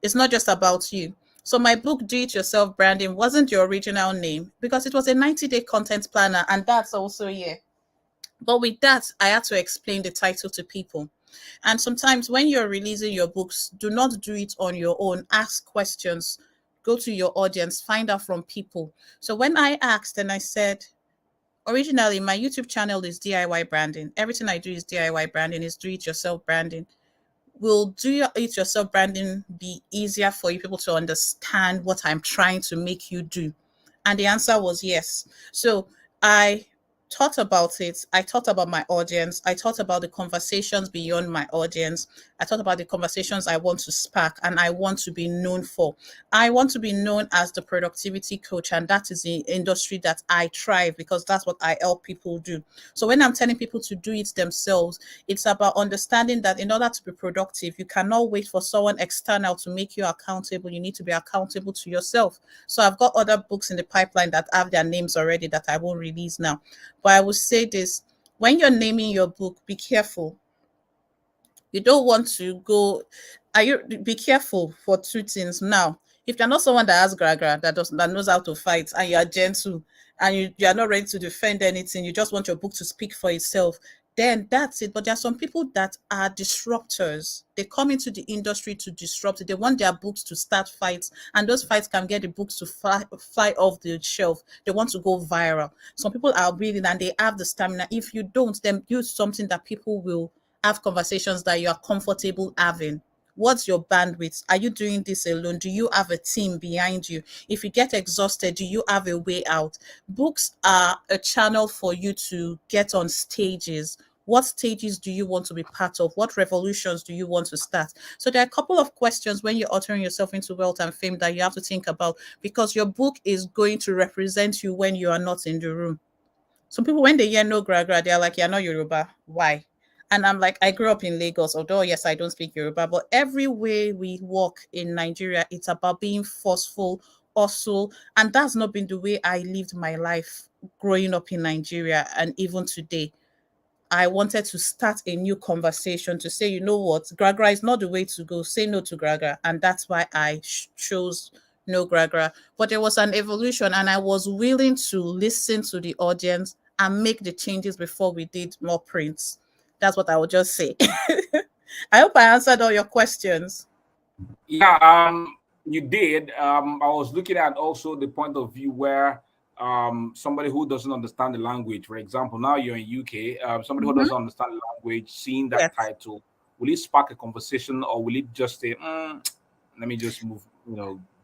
It's not just about you. So my book Do It Yourself Branding wasn't your original name because it was a 90-day content planner, and that's also here. But with that, I had to explain the title to people. And sometimes when you're releasing your books, do not do it on your own. Ask questions, go to your audience, find out from people. So when I asked and I said, originally my YouTube channel is DIY branding. Everything I do is DIY branding, is do it yourself branding. Will do it yourself branding be easier for you people to understand what I'm trying to make you do? And the answer was yes. So I thought about it. I thought about my audience. I thought about the conversations beyond my audience. I thought about the conversations I want to spark and I want to be known for. I want to be known as the productivity coach, and that is the industry that I thrive because that's what I help people do. So when I'm telling people to do it themselves, it's about understanding that in order to be productive, you cannot wait for someone external to make you accountable. You need to be accountable to yourself. So I've got other books in the pipeline that have their names already that I won't release now. But I will say this, when you're naming your book, be careful. You don't want to go, are you be careful for two things now. If you're not someone that has gragra, that knows how to fight, and you're gentle and you're not ready to defend anything, you just want your book to speak for itself, then that's it. But there are some people that are disruptors. They come into the industry to disrupt it. They want their books to start fights, and those fights can get the books to fly off the shelf. They want to go viral. Some people are willing and they have the stamina. If you don't, then use something that people will have conversations that you are comfortable having. What's your bandwidth? Are you doing this alone? Do you have a team behind you? If you get exhausted, do you have a way out? Books are a channel for you to get on stages, What stages do you want to be part of? What revolutions do you want to start? So there are a couple of questions when you're uttering yourself into wealth and fame that you have to think about, because your book is going to represent you when you are not in the room. Some people, when they hear no gra, they're like, you're not Yoruba. Why? And I'm like, I grew up in Lagos, although yes, I don't speak Yoruba, but every way we walk in Nigeria, it's about being forceful, also, and that's not been the way I lived my life growing up in Nigeria, and even today. I wanted to start a new conversation to say, you know what, Gragra is not the way to go. Say no to Gragra. And that's why I chose no Gragra. But there was an evolution, and I was willing to listen to the audience and make the changes before we did more prints. That's what I would just say. I hope I answered all your questions. Yeah, you did. I was looking at also the point of view where somebody who doesn't understand the language, for example, now you're in UK, somebody who Mm-hmm. doesn't understand the language, seeing that Yes. title, will it spark a conversation or will it just say, let me just move,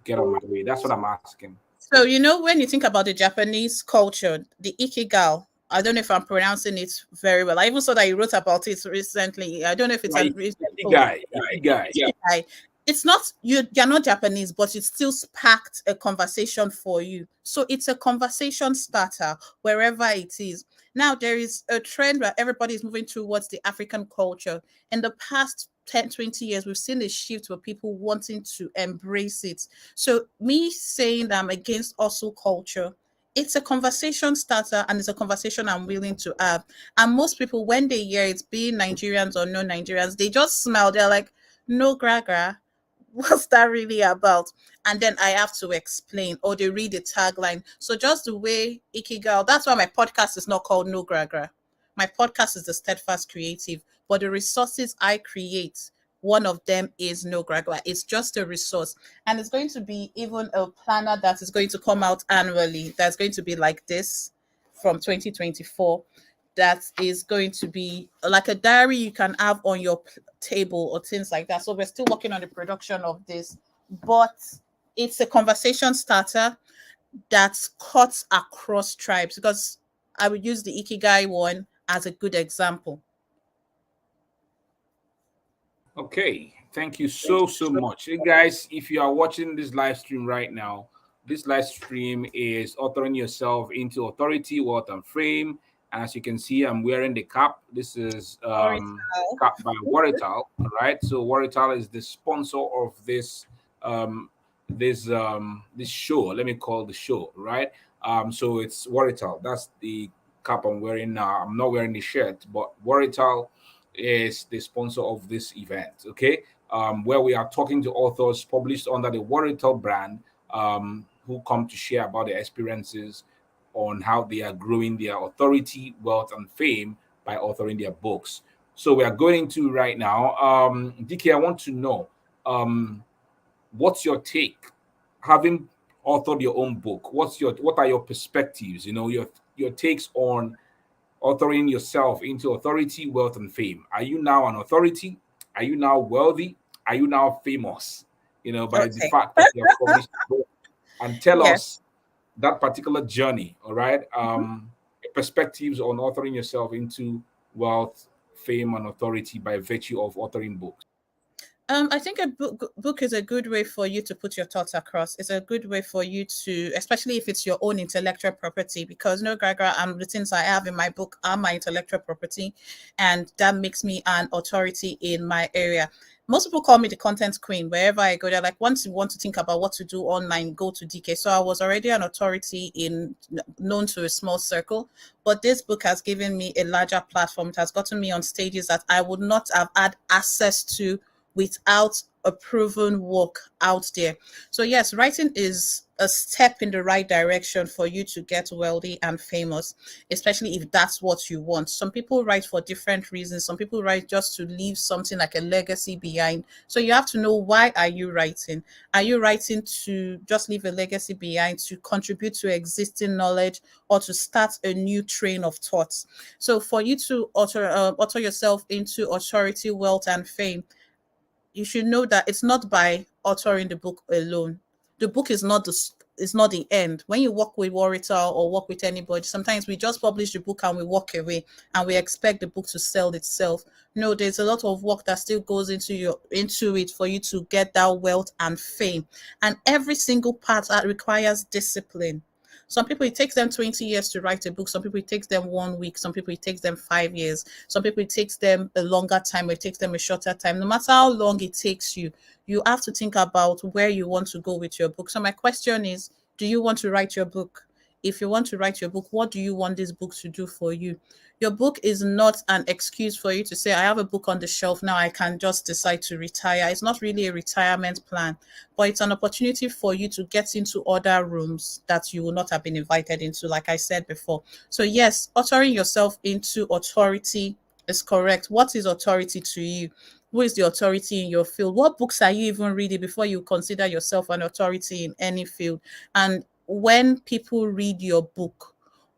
get on my way? That's what I'm asking. So, when you think about the Japanese culture, the Ikigai, I don't know if I'm pronouncing it very well. I even saw that you wrote about it recently. I don't know if it's Yeah, a recent post. Ikigai, Ikigai. Ikigai. It's not you're not Japanese, but it still sparked a conversation for you. So it's a conversation starter wherever it is. Now there is a trend where everybody is moving towards the African culture. In the past 10, 20 years, we've seen a shift where people wanting to embrace it. So me saying that I'm against hustle culture, it's a conversation starter, and it's a conversation I'm willing to have. And most people, when they hear it, being Nigerians or no Nigerians, they just smile. They're like, no gragra. What's that really about? And then I have to explain, or they read the tagline. So just the way Ikigai, that's why my podcast is not called No Gragra. My podcast is the Steadfast Creative, but the resources I create, one of them is No Gragra. It's just a resource. And it's going to be even a planner that is going to come out annually. That's going to be like this from 2024. That is going to be like a diary you can have on your table or things like that. So we're still working on the production of this, but it's a conversation starter that cuts across tribes, because I would use the Ikigai one as a good example. Okay, thank you so much. Hey guys, if you are watching this live stream right now, this live stream is authoring yourself into authority, wealth, and frame. And as you can see, I'm wearing the cap. This is cap by Watertal. All right. So Watertal is the sponsor of this show. Let me call the show, right? So it's Watertal. That's the cap I'm wearing now. I'm not wearing the shirt, but Watertal is the sponsor of this event, okay? Where we are talking to authors published under the Warrior brand, who come to share about their experiences on how they are growing their authority, wealth, and fame by authoring their books. So we are going into right now. DK, I want to know, what's your take, having authored your own book? What are your perspectives? Your takes on authoring yourself into authority, wealth, and fame. Are you now an authority? Are you now wealthy? Are you now famous? By the Okay. fact that you have published a book. And tell Yes. us that particular journey, all right? Perspectives on authoring yourself into wealth, fame, and authority by virtue of authoring books. I think a book is a good way for you to put your thoughts across. It's a good way for you to, especially if it's your own intellectual property, because no, Gaga, and the things I have in my book are my intellectual property, and that makes me an authority in my area. Most people call me the content queen. Wherever I go, they're like, once you want to think about what to do online, go to DK. So I was already an authority known to a small circle, but this book has given me a larger platform. It has gotten me on stages that I would not have had access to without a proven work out there. So yes, writing is a step in the right direction for you to get wealthy and famous, especially if that's what you want. Some people write for different reasons. Some people write just to leave something like a legacy behind. So you have to know, why are you writing? Are you writing to just leave a legacy behind, to contribute to existing knowledge, or to start a new train of thoughts? So for you to author yourself into authority, wealth, and fame, you should know that it's not by authoring the book alone. The book is not is not the end. When you work with Warritor or work with anybody, sometimes we just publish the book and we walk away and we expect the book to sell itself. No, there's a lot of work that still goes into it for you to get that wealth and fame. And every single part that requires discipline. Some people it takes them 20 years to write a book. Some people it takes them 1 week. Some people it takes them 5 years. Some people it takes them a longer time, or it takes them a shorter time. No matter how long it takes you, you have to think about where you want to go with your book. So my question is, do you want to write your book? If you want to write your book, what do you want this book to do for you? Your book is not an excuse for you to say, I have a book on the shelf now, I can just decide to retire. It's not really a retirement plan, but it's an opportunity for you to get into other rooms that you will not have been invited into, like I said before. So, yes, uttering yourself into authority is correct. What is authority to you? Who is the authority in your field? What books are you even reading before you consider yourself an authority in any field? And when people read your book,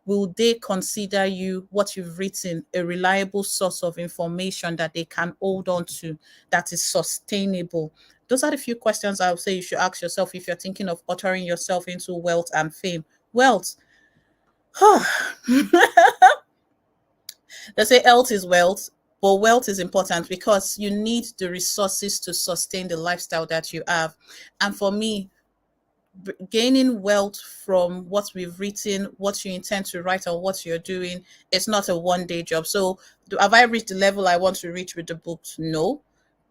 will they consider you, what you've written, a reliable source of information that they can hold on to, that is sustainable? Those are the few questions I would say you should ask yourself if you're thinking of uttering yourself into wealth and fame. Wealth. They say health is wealth, but wealth is important because you need the resources to sustain the lifestyle that you have. And for me, gaining wealth from what we've written, what you intend to write, or what you're doing, it's not a 1 day job. So, have I reached the level I want to reach with the books? No.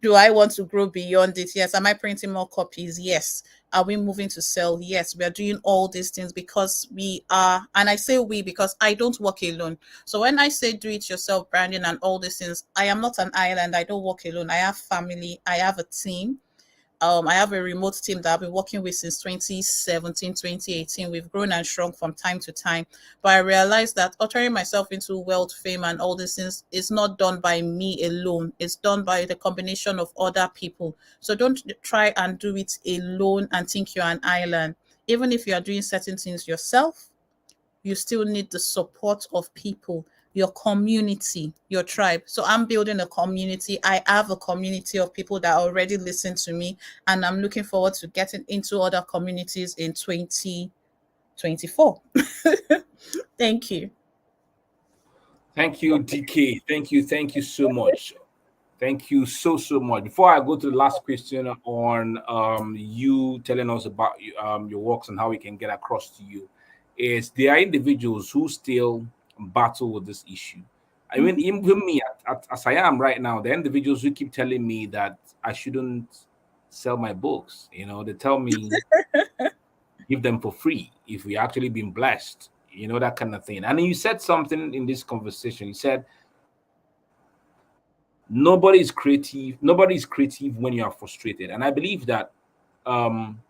Do I want to grow beyond it? Yes. Am I printing more copies? Yes. Are we moving to sell? Yes. We are doing all these things because we are, and I say we because I don't work alone. So when I say do it yourself branding and all these things, I am not an island. I don't work alone. I have family. I have a team. I have a remote team that I've been working with since 2017, 2018. We've grown and shrunk from time to time. But I realized that uttering myself into wealth, fame, and all these things is not done by me alone. It's done by the combination of other people. So don't try and do it alone and think you're an island. Even if you are doing certain things yourself, you still need the support of people, your community, your tribe. So I'm building a community. I have a community of people that already listen to me, and I'm looking forward to getting into other communities in 2024. Thank you. Thank you, DK. Thank you so much. Thank you so much. Before I go to the last question on you telling us about your works and how we can get across to you, is there are individuals who still battle with this issue. I mean, Mhm. even me, as I am right now, the individuals who keep telling me that I shouldn't sell my books, they tell me give them for free if we actually been blessed, that kind of thing. And then you said something in this conversation. You said nobody is creative when you are frustrated, and I believe that um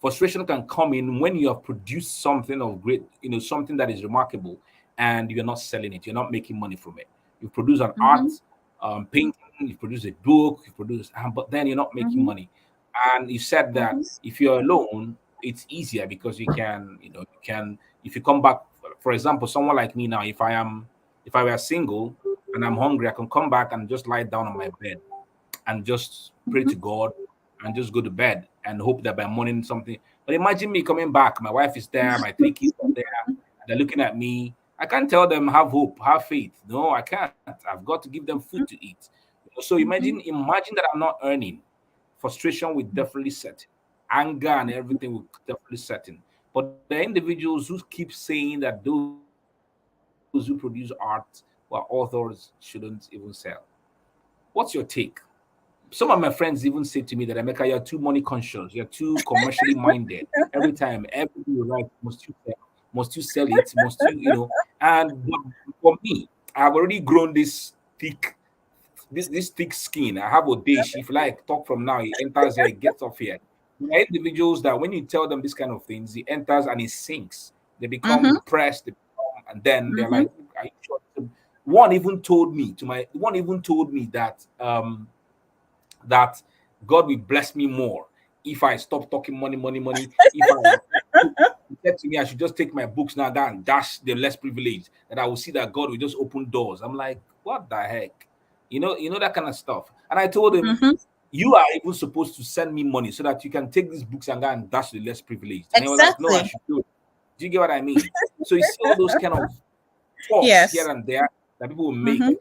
frustration can come in when you have produced something of great, something that is remarkable, and you're not selling it, you're not making money from it. You produce an art, Mhm. painting, you produce a book, you produce, but then you're not making Mhm. money. And you said that Mhm. if you're alone, it's easier because you can, if you come back, for example, someone like me now, if I were single and I'm hungry, I can come back and just lie down on my bed and just pray to Mhm. God and just go to bed and hope that by morning something. But imagine me coming back, my wife is there, my three kids are there, and they're looking at me. I can't tell them have hope, have faith. No, I can't. I've got to give them food to eat. So Mhm. imagine that I'm not earning. Frustration will definitely set in. Anger and everything will definitely set in. But the individuals who keep saying that those who produce art or authors shouldn't even sell. What's your take? Some of my friends even say to me that Emeka, you're too money conscious, you're too commercially minded. Every time you write, must you sell it, must and but for me, I've already grown this thick skin. I have audacious. If you like, talk from now, he enters here, he gets off here. There are individuals that when you tell them this kind of things, he enters and he sinks. They become Mhm. depressed, and then they're Mhm. like, "Are you sure?" One even told me that God will bless me more if I stop talking money, money, money. If I He said to me, I should just take my books now down and dash the less privileged, that I will see that God will just open doors. I'm like, what the heck? That kind of stuff. And I told him, Mhm. You are even supposed to send me money so that you can take these books and go and dash the less privileged. And he was like, no, I Exactly. should do it. Do you get what I mean? So you see all those kind of talks here Yes. and there that people will make. Mm-hmm.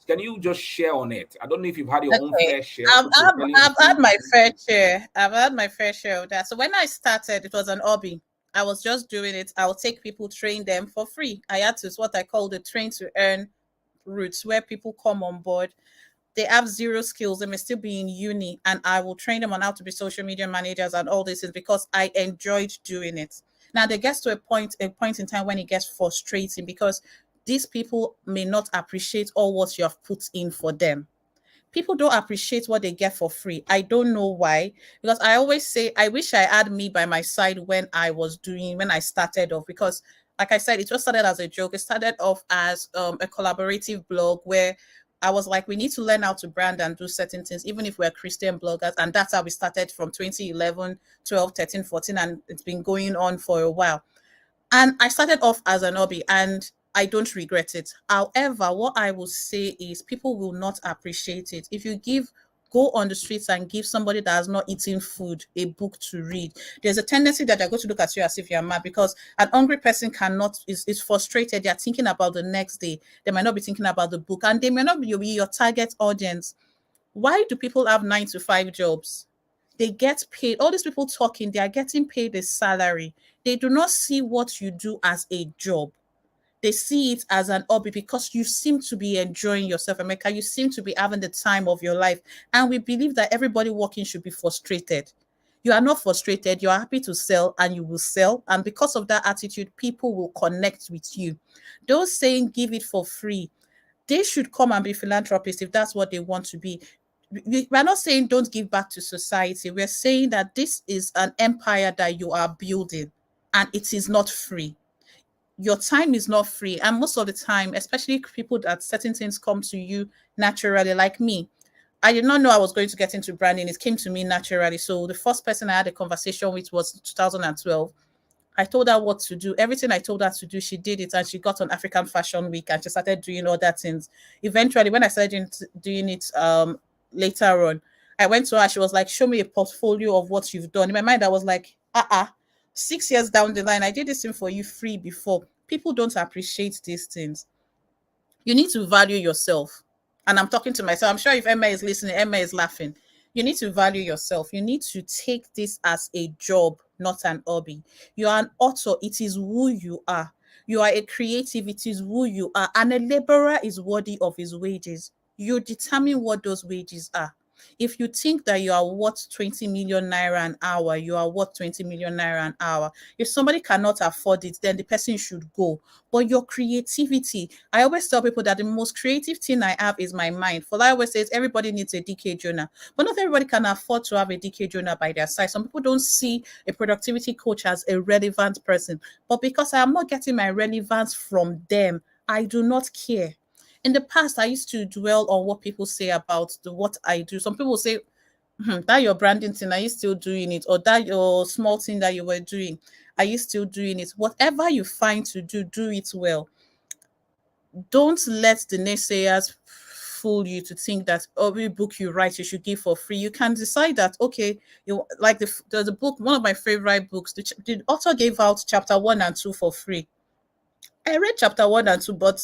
Can you just share on it? I don't know if you've had your own Okay. fair share of people telling you I've to. had my fair share. I've had my fair share of that. So when I started, it was an hobby. I was just doing it. I'll take people, train them for free. I had to, what I call the train to earn routes, where people come on board. They have zero skills. They may still be in uni, and I will train them on how to be social media managers and all this is because I enjoyed doing it. Now there gets to a point in time when it gets frustrating because these people may not appreciate all what you have put in for them. People don't appreciate what they get for free. I don't know why. Because I always say, I wish I had me by my side when I started off. Because, like I said, it just started as a joke. It started off as a collaborative blog where I was like, we need to learn how to brand and do certain things, even if we're Christian bloggers. And that's how we started from 2011, 12, 13, 14, and it's been going on for a while. And I started off as an hobby and I don't regret it. However, what I will say is people will not appreciate it. If you go on the streets and give somebody that has not eaten food a book to read, there's a tendency that they're going to look at you as if you're mad because an hungry person is frustrated. They're thinking about the next day. They might not be thinking about the book and they may not be your target audience. Why do people have 9 to 5 jobs? They get paid. All these people talking, they are getting paid a salary. They do not see what you do as a job. They see it as an hobby because you seem to be enjoying yourself, America. You seem to be having the time of your life. And we believe that everybody working should be frustrated. You are not frustrated. You are happy to sell and you will sell. And because of that attitude, people will connect with you. Those saying give it for free, they should come and be philanthropists if that's what they want to be. We're not saying don't give back to society. We're saying that this is an empire that you are building and it is not free. Your time is not free. And most of the time, especially people that certain things come to you naturally, like me, I did not know I was going to get into branding. It came to me naturally. So the first person I had a conversation with was 2012. I told her what to do. Everything I told her to do, she did it, and she got on African Fashion Week, and she started doing other things. Eventually, when I started doing it later on, I went to her. She was like, "Show me a portfolio of what you've done." In my mind, I was like, 6 years down the line, I did this thing for you free before. People don't appreciate these things. You need to value yourself. And I'm talking to myself. I'm sure if Emma is listening, Emma is laughing. You need to value yourself. You need to take this as a job, not an hobby. You are an author, it is who you are. You are a creative, it is who you are. And a laborer is worthy of his wages. You determine what those wages are. If you think that you are worth 20 million naira an hour, you are worth 20 million naira an hour. If somebody cannot afford it, then the person should go. But your creativity, I always tell people that the most creative thing I have is my mind. For I always says everybody needs a DK Jonah, but not everybody can afford to have a DK Jonah by their side. Some people don't see a productivity coach as a relevant person, but because I am not getting my relevance from them, I do not care. In the past, I used to dwell on what people say about what I do. Some people say, that your branding thing, are you still doing it? Or that your small thing that you were doing, are you still doing it? Whatever you find to do, do it well. Don't let the naysayers fool you to think that every book you write you should give for free. You can decide that, okay, you like the book, one of my favorite books, the author gave out chapter 1 and 2 for free. I read chapter 1 and 2, but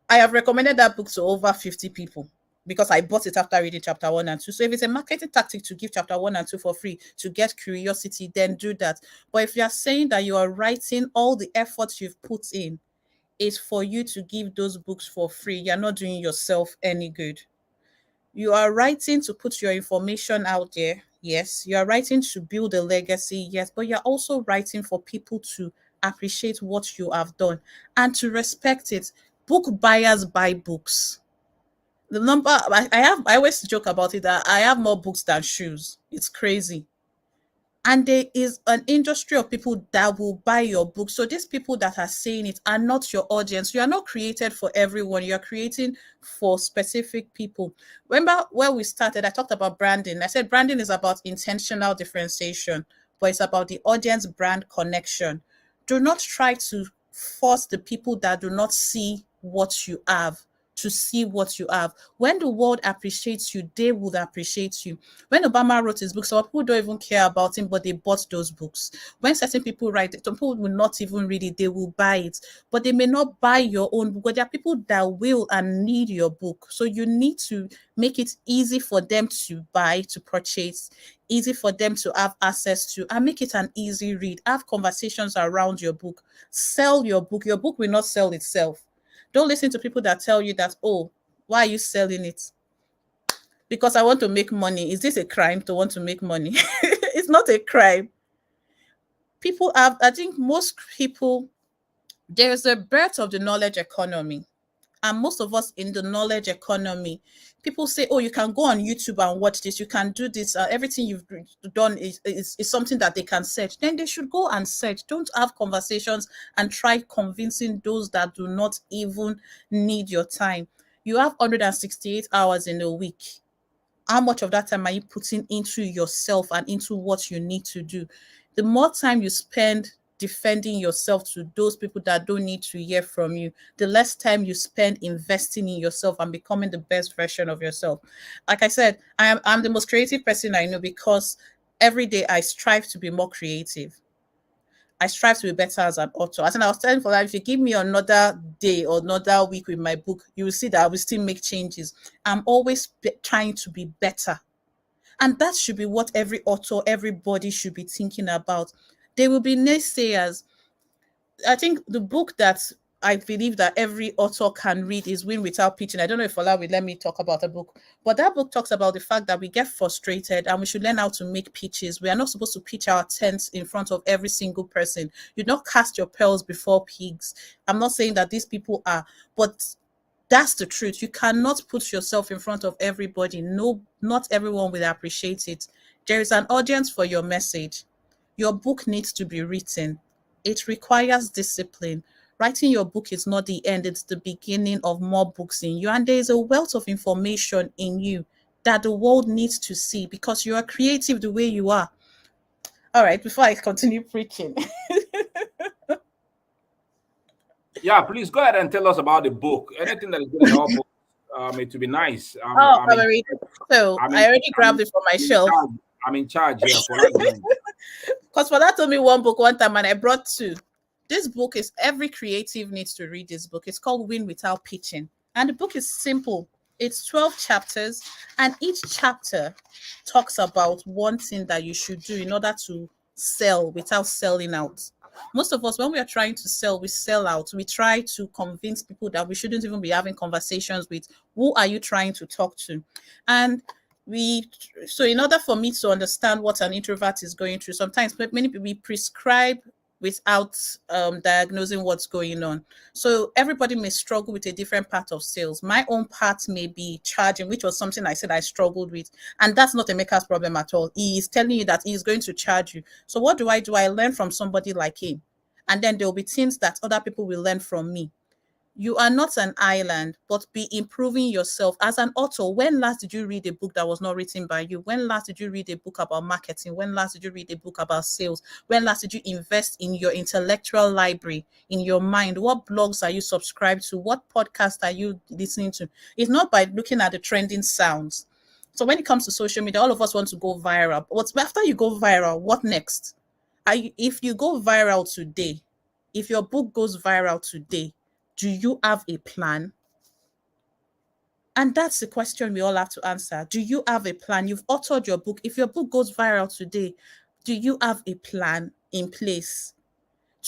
I have recommended that book to over 50 people because I bought it after reading chapter 1 and 2. So if it's a marketing tactic to give chapter 1 and 2 for free to get curiosity, then do that. But if you are saying that you are writing all the efforts you've put in is for you to give those books for free, you're not doing yourself any good. You are writing to put your information out there. Yes. You are writing to build a legacy. Yes. But you're also writing for people to appreciate what you have done and to respect it. Book buyers buy books. The number I always joke about it that I have more books than shoes. It's crazy. And there is an industry of people that will buy your book. So these people that are saying it are not your audience. You are not created for everyone. You are creating for specific people. Remember where we started, I talked about branding. I said branding is about intentional differentiation, but it's about the audience brand connection. Do not try to force the people that do not see what you have to see what you have. When the world appreciates you, they will appreciate you. When Obama wrote his books, some people don't even care about him, but they bought those books. When certain people write it, some people will not even read it, they will buy it, but they may not buy your own book. But there are people that will and need your book. So you need to make it easy for them to buy, to purchase, easy for them to have access to, and make it an easy read. Have conversations around your book. Sell your book. Your book will not sell itself. Don't listen to people that tell you that, oh, why are you selling it? Because I want to make money. Is this a crime to want to make money? It's not a crime. People have, I think most people, there's a birth of the knowledge economy. And most of us in the knowledge economy, people say, oh, you can go on YouTube and watch this, you can do this, everything you've done is something that they can search. Then they should go and search. Don't have conversations and try convincing those that do not even need your time. You have 168 hours in a week. How much of that time are you putting into yourself and into what you need to do? The more time you spend defending yourself to those people that don't need to hear from you, the less time you spend investing in yourself and becoming the best version of yourself. Like I said, I'm the most creative person I know, because every day I strive to be more creative. I strive to be better as an author. As I was telling for that, if you give me another day or another week with my book, you will see that I will still make changes. I'm always trying to be better. And that should be what every author, everybody should be thinking about. There will be naysayers. I think the book that I believe that every author can read is Win Without Pitching. I don't know if Ola will let me talk about a book, but that book talks about the fact that we get frustrated and we should learn how to make pitches. We are not supposed to pitch our tents in front of every single person. You don't cast your pearls before pigs. I'm not saying that these people are, but that's the truth. You cannot put yourself in front of everybody. No, not everyone will appreciate it. There is an audience for your message. Your book needs to be written. It requires discipline. Writing your book is not the end, it's the beginning of more books in you. And there is a wealth of information in you that the world needs to see, because you are creative the way you are. All right, before I continue preaching. Yeah, please go ahead and tell us about the book. Anything that is going to help us, it will be nice. Oh, so I'm I in, already I'm grabbed in, it from my I'm in shelf. charge. I'm in charge here for that mind. Because for that told me one book one time and I brought two. This book is, every creative needs to read this book. It's called Win Without Pitching. And the book is simple. It's 12 chapters, and each chapter talks about one thing that you should do in order to sell without selling out. Most of us, when we are trying to sell, we sell out. We try to convince people that we shouldn't even be having conversations with. Who are you trying to talk to? And we so in order for me to understand what an introvert is going through, sometimes many people, we prescribe without diagnosing what's going on. So everybody may struggle with a different part of sales. My own part may be charging, which was something I said I struggled with, and that's not Emeka's problem at all. He is telling you that he is going to charge you. So what do? I learn from somebody like him, and then there will be things that other people will learn from me. You are not an island, but be improving yourself. As an author, when last did you read a book that was not written by you? When last did you read a book about marketing? When last did you read a book about sales? When last did you invest in your intellectual library, in your mind? What blogs are you subscribed to? What podcast are you listening to? It's not by looking at the trending sounds. So when it comes to social media, all of us want to go viral. But after you go viral, what next? If you go viral today, if your book goes viral today, do you have a plan? And that's the question we all have to answer. Do you have a plan? You've authored your book. If your book goes viral today, do you have a plan in place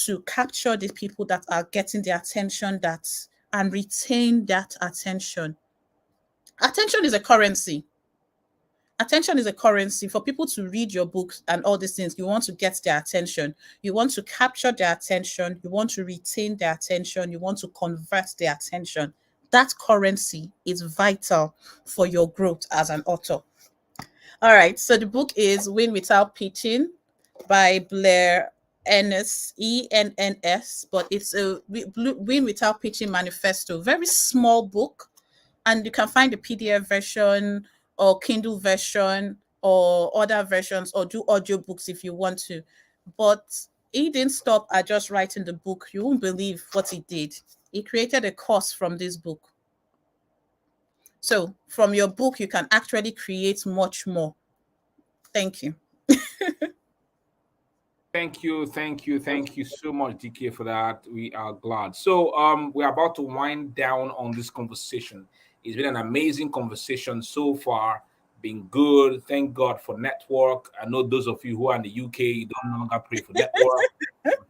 to capture the people that are getting the attention and retain that attention? Attention is a currency. Attention is a currency. For people to read your books and all these things, you want to get their attention. You want to capture their attention. You want to retain their attention. You want to convert their attention. That currency is vital for your growth as an author. All right. So the book is Win Without Pitching by Blair Ennis, ENNS, but it's a Win Without Pitching manifesto. Very small book, and you can find the PDF version or Kindle version or other versions, or do audiobooks if you want to. But he didn't stop at just writing the book. You won't believe what he did. He created a course from this book. So from your book, you can actually create much more. Thank you. Thank you so much, DK, for that. We are glad. So, we're about to wind down on this conversation. It's been an amazing conversation so far. Been good. Thank God for network. I know those of you who are in the UK, you don't no longer pray for network.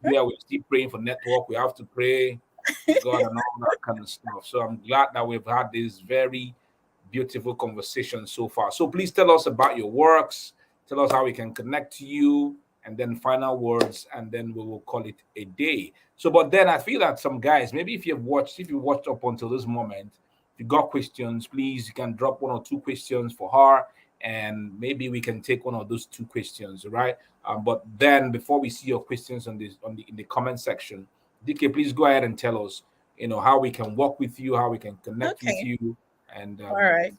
Here we're still praying for network. We have to pray to God and all that kind of stuff. So I'm glad that we've had this very beautiful conversation so far. So please tell us about your works. Tell us how we can connect to you, and then final words, and then we will call it a day. So, but then I feel that some guys, maybe if you watched up until this moment, if you got questions, please you can drop one or two questions for her, and maybe we can take one of those two questions, right? But then before we see your questions on this on the in the comment section, DK, please go ahead and tell us, how we can work with you, how we can connect with Okay. you, and All right.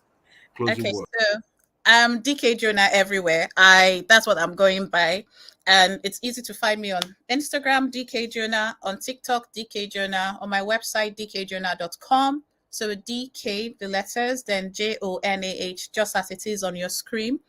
closing Okay. word. So I'm DK Jonah everywhere. That's what I'm going by. And it's easy to find me on Instagram, DK Jonah, on TikTok, DK Jonah, on my website, dkjonah.com. So DK, the letters, then JONAH, just as it is on your screen.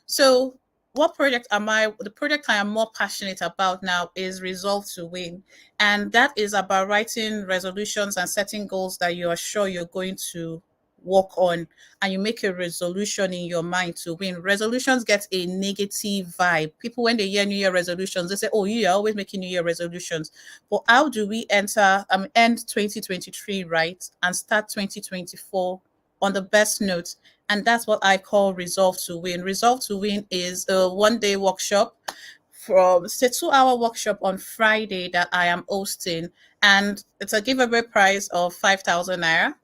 So what project am I? The project I am more passionate about now is Resolve to Win. And that is about writing resolutions and setting goals that you are sure you're going to work on, and you make a resolution in your mind to win. Resolutions get a negative vibe. People, when they hear New Year resolutions, they say, "Oh, you're always making New Year resolutions." But how do we end 2023 right and start 2024 on the best note? And that's what I call Resolve to Win. Resolve to Win is a 1 day workshop, from it's a 2 hour workshop on Friday that I am hosting, and it's a giveaway prize of 5,000 naira.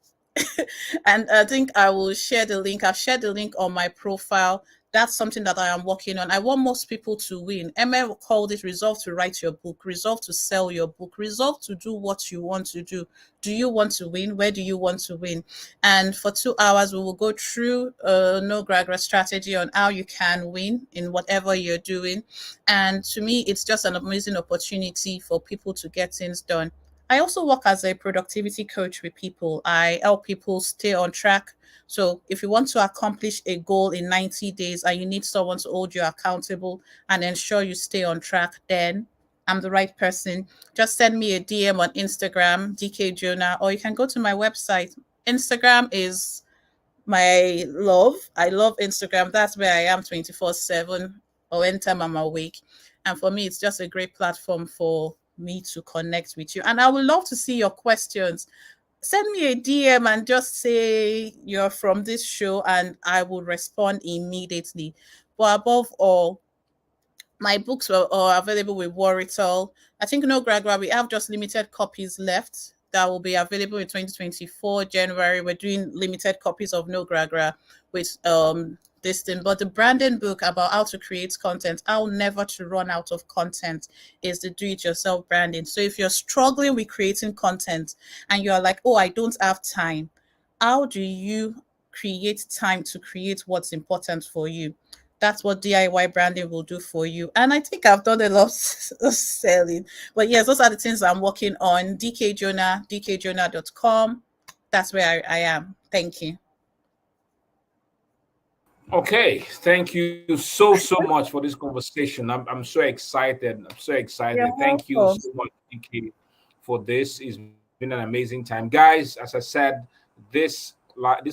And I think I will share the link. I've shared the link on my profile. That's something that I am working on. I want most people to win. Emma called it resolve to write your book, resolve to sell your book, resolve to do what you want to do. Do you want to win? Where do you want to win? And for 2 hours, we will go through no gragra strategy on how you can win in whatever you're doing. And to me, it's just an amazing opportunity for people to get things done. I also work as a productivity coach with people. I help people stay on track. So if you want to accomplish a goal in 90 days and you need someone to hold you accountable and ensure you stay on track, then I'm the right person. Just send me a DM on Instagram, DK Jonah, or you can go to my website. Instagram is my love. I love Instagram. That's where I am 24/7 or anytime I'm awake. And for me, it's just a great platform for me to connect with you. And I would love to see your questions. Send me a DM and just say you're from this show, and I will respond immediately. But above all, my books are available with Warital. I think no Gragra, we have just limited copies left that will be available in 2024 January. We're doing limited copies of No Gragra with this thing. But the branding book about how to create content, how never to run out of content, is the do-it-yourself branding. So if you're struggling with creating content and you're like, oh, I don't have time, how do you create time to create what's important for you? That's what DIY branding will do for you. And I think I've done a lot of selling. But yes, those are the things I'm working on. DK Jonah, dkjonah.com. That's where I am. Thank you. Okay, thank you so much for this conversation. I'm so excited. I'm so You're excited. Thank you welcome. so much, Nikki, for this. It's been an amazing time, guys. As I said, this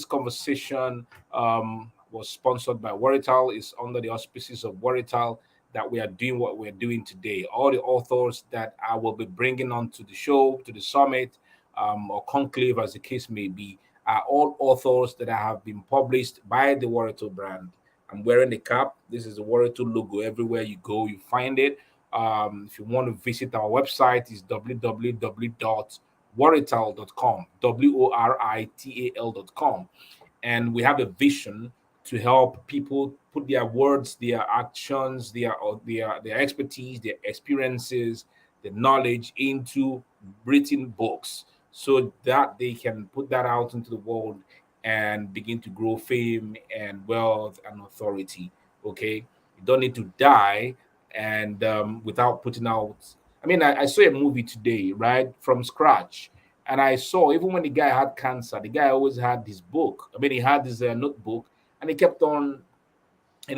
conversation was sponsored by Warital. Is under the auspices of Warital that we are doing what we're doing today. All the authors that I will be bringing onto the show, to the summit, or conclave, as the case may be, are all authors that have been published by the Warito brand. I'm wearing the cap. This is the Warito logo. Everywhere you go, you find it. If you want to visit our website, it's www.worital.com, WORITAL.com. And we have a vision to help people put their words, their actions, their expertise, their experiences, the knowledge into written books, so that they can put that out into the world and begin to grow fame and wealth and authority. Okay, you don't need to die and without putting out. I mean, I saw a movie today, right, from scratch. And I saw even when the guy had cancer, the guy always had this book. I mean, he had this notebook, and he kept on,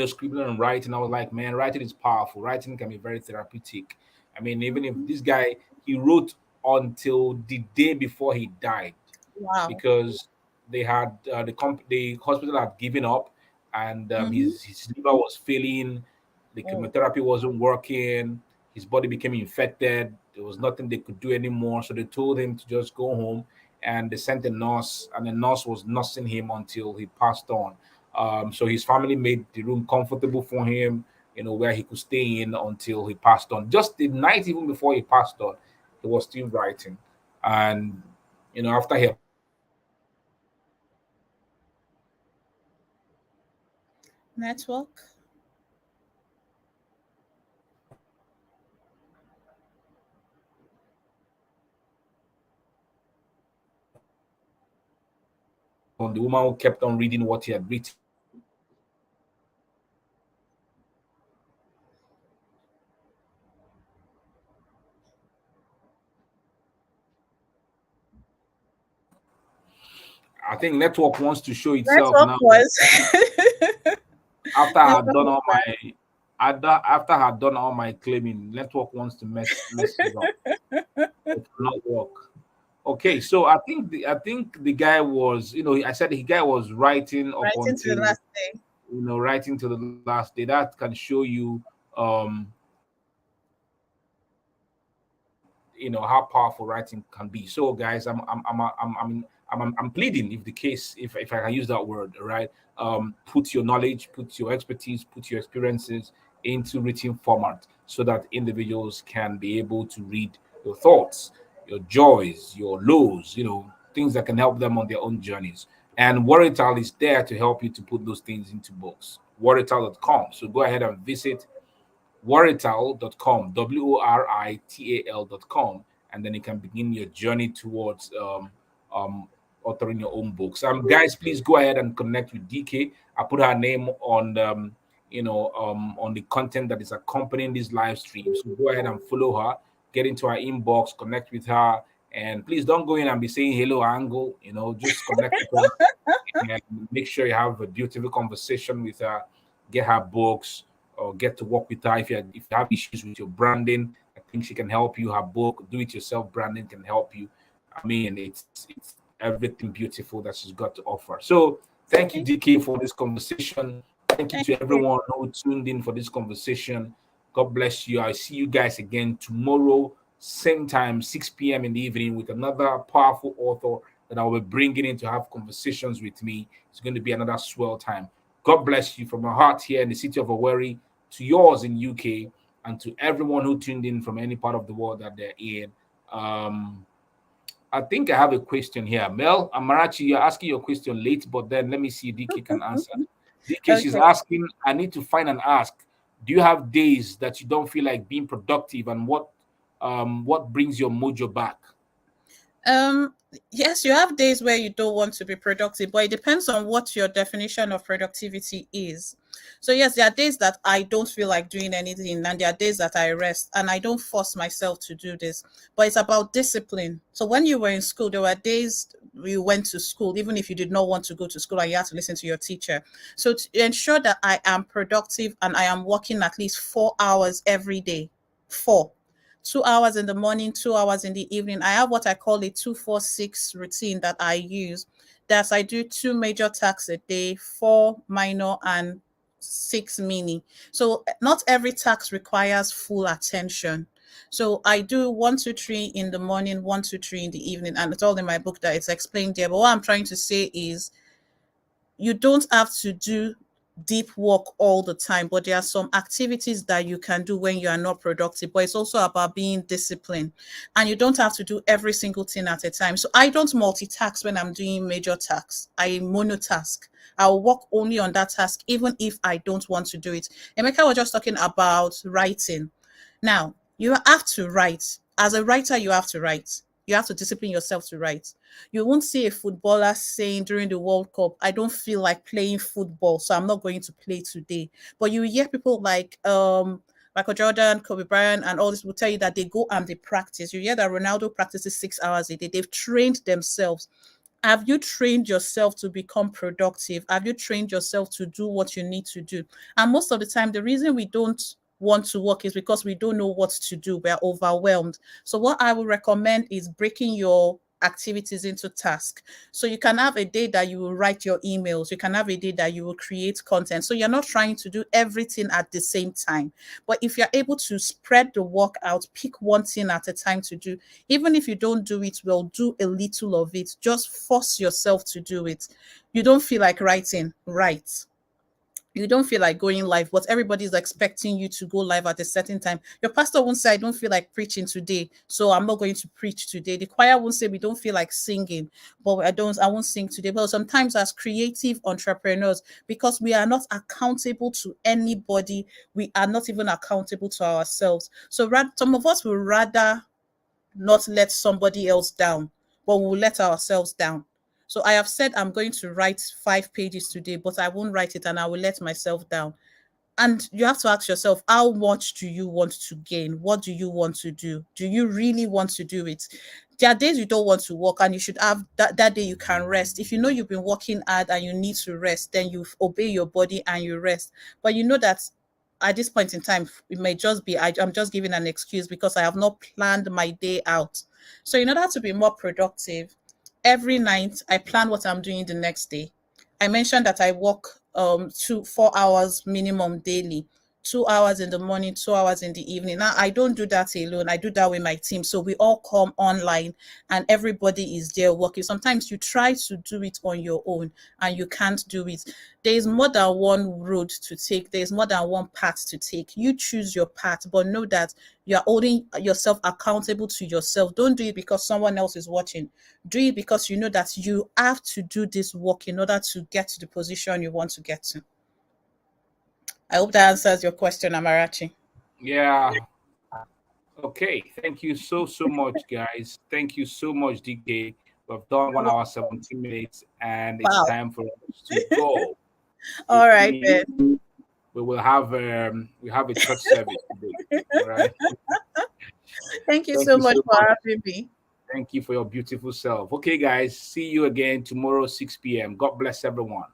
scribbling and writing. I was like, man, writing is powerful. Writing can be very therapeutic. I mean, even if Mhm. this guy, he wrote until the day before he died, Wow. because they had the hospital had given up, and Mm-hmm. his liver was failing, the Oh. chemotherapy wasn't working, his body became infected. There was nothing they could do anymore, so they told him to just go home, and they sent a nurse, and the nurse was nursing him until he passed on. So his family made the room comfortable for him, where he could stay in until he passed on. Just the night even before he passed on, he was still writing. And after he passed on, he wrote a book called Network. The woman who kept on reading what he had written. I think network wants to show itself Network now. was. After I had Network done was all bad. my after I had done all my claiming, network wants to mess it up. It cannot work. Okay, so I think the guy was, I said the guy was writing up Right into the until, last day. writing to the last day. That can show you, um how powerful writing can be. So guys, I'm pleading, if the case, if I can use that word, all right. Put your knowledge, put your expertise, put your experiences into written format, so that individuals can be able to read your thoughts, your joys, your lows, things that can help them on their own journeys. And Warital is there to help you to put those things into books. Warital.com. So go ahead and visit warital.com, worital.com, and then you can begin your journey towards um, authoring your own books. Guys, please go ahead and connect with DK. I put her name on on the content that is accompanying this live stream. So go ahead and follow her, get into her inbox, connect with her, and please don't go in and be saying hello, Angle. Just connect with her and make sure you have a beautiful conversation with her. Get her books, or get to work with her if you have issues with your branding. I think she can help you. Her book, Do It Yourself Branding, can help you. I mean, it's everything beautiful that she's got to offer. So thank you, Thank DK, for this conversation. Thank you thank to you. everyone who tuned in for this conversation. God bless you. I see you guys again tomorrow, same time, 6 p.m. in the evening, with another powerful author that I will be bringing in to have conversations with me. It's going to be another swell time. God bless you from my heart here in the city of Owerri, to yours in UK, and to everyone who tuned in from any part of the world that they're in. Um, I think I have a question here. Mel Amarachi, you're asking your question late, but then let me see if DK can answer. DK, she's Okay. asking, I need to find and ask, do you have days that you don't feel like being productive, and what brings your mojo back? Um, yes, you have days where you don't want to be productive, but it depends on what your definition of productivity is. So yes, there are days that I don't feel like doing anything, and there are days that I rest, and I don't force myself to do this. But it's about discipline. So when you were in school, there were days you went to school, even if you did not want to go to school, and you had to listen to your teacher. So to ensure that I am productive and I am working at least 4 hours every day, 4 2 hours in the morning, 2 hours in the evening. I have what I call a 2-4-6 routine that I use. That I do 2 major tasks a day, 4 minor, and 6 mini. So not every task requires full attention. So I do 1, 2, 3 in the morning, 1, 2, 3 in the evening, and it's all in my book that it's explained there. But what I'm trying to say is you don't have to do deep work all the time, but there are some activities that you can do when you are not productive. But it's also about being disciplined, and you don't have to do every single thing at a time. So I don't multitask when I'm doing major tasks. I monotask. I'll work only on that task, even if I don't want to do it. Emeka was just talking about writing. Now, you have to write. As a writer, you have to write. You have to discipline yourself to write. You won't see a footballer saying during the World Cup, I don't feel like playing football, so I'm not going to play today. But you hear people like Michael Jordan, Kobe Bryant, and all this will tell you that they go and they practice. You hear that Ronaldo practices 6 hours a day. They've trained themselves. Have you trained yourself to become productive? Have you trained yourself to do what you need to do? And most of the time, the reason we don't want to work is because we don't know what to do. We're overwhelmed. So what I would recommend is breaking your activities into tasks. So you can have a day that you will write your emails. You can have a day that you will create content. So you're not trying to do everything at the same time. But if you're able to spread the work out, pick one thing at a time to do, even if you don't do it well, do a little of it. Just force yourself to do it. You don't feel like writing, write. You don't feel like going live, but everybody's expecting you to go live at a certain time. Your pastor won't say, I don't feel like preaching today, so I'm not going to preach today. The choir won't say, we don't feel like singing, but I won't sing today. But sometimes as creative entrepreneurs, because we are not accountable to anybody, we are not even accountable to ourselves. So some of us will rather not let somebody else down, but we'll let ourselves down. So I have said I'm going to write 5 pages today, but I won't write it and I will let myself down. And you have to ask yourself, how much do you want to gain? What do you want to do? Do you really want to do it? There are days you don't want to work, and you should have that day you can rest. If you know you've been working hard and you need to rest, then you obey your body and you rest. But you know that at this point in time, it may just be I'm just giving an excuse because I have not planned my day out. So in order to be more productive, every night I plan what I'm doing the next day. I mentioned that I work 4 hours minimum daily, 2 hours in the morning, 2 hours in the evening. Now I don't do that alone. I do that with my team. So we all come online and everybody is there working. Sometimes you try to do it on your own and you can't do it. There is more than one road to take. There is more than one path to take. You choose your path, but know that you are holding yourself accountable to yourself. Don't do it because someone else is watching. Do it because you know that you have to do this work in order to get to the position you want to get to. I hope that answers your question, Amarachi. Yeah. Okay. Thank you so much, guys. Thank you so much, DK. We've done 1 hour 17 minutes, and it's Wow. time for us to go. All Which right means then. we have a church service today. All right. Thank you Thank so you much so for much. having me. Thank you for your beautiful self. Okay, guys. See you again tomorrow, 6 p.m. God bless everyone.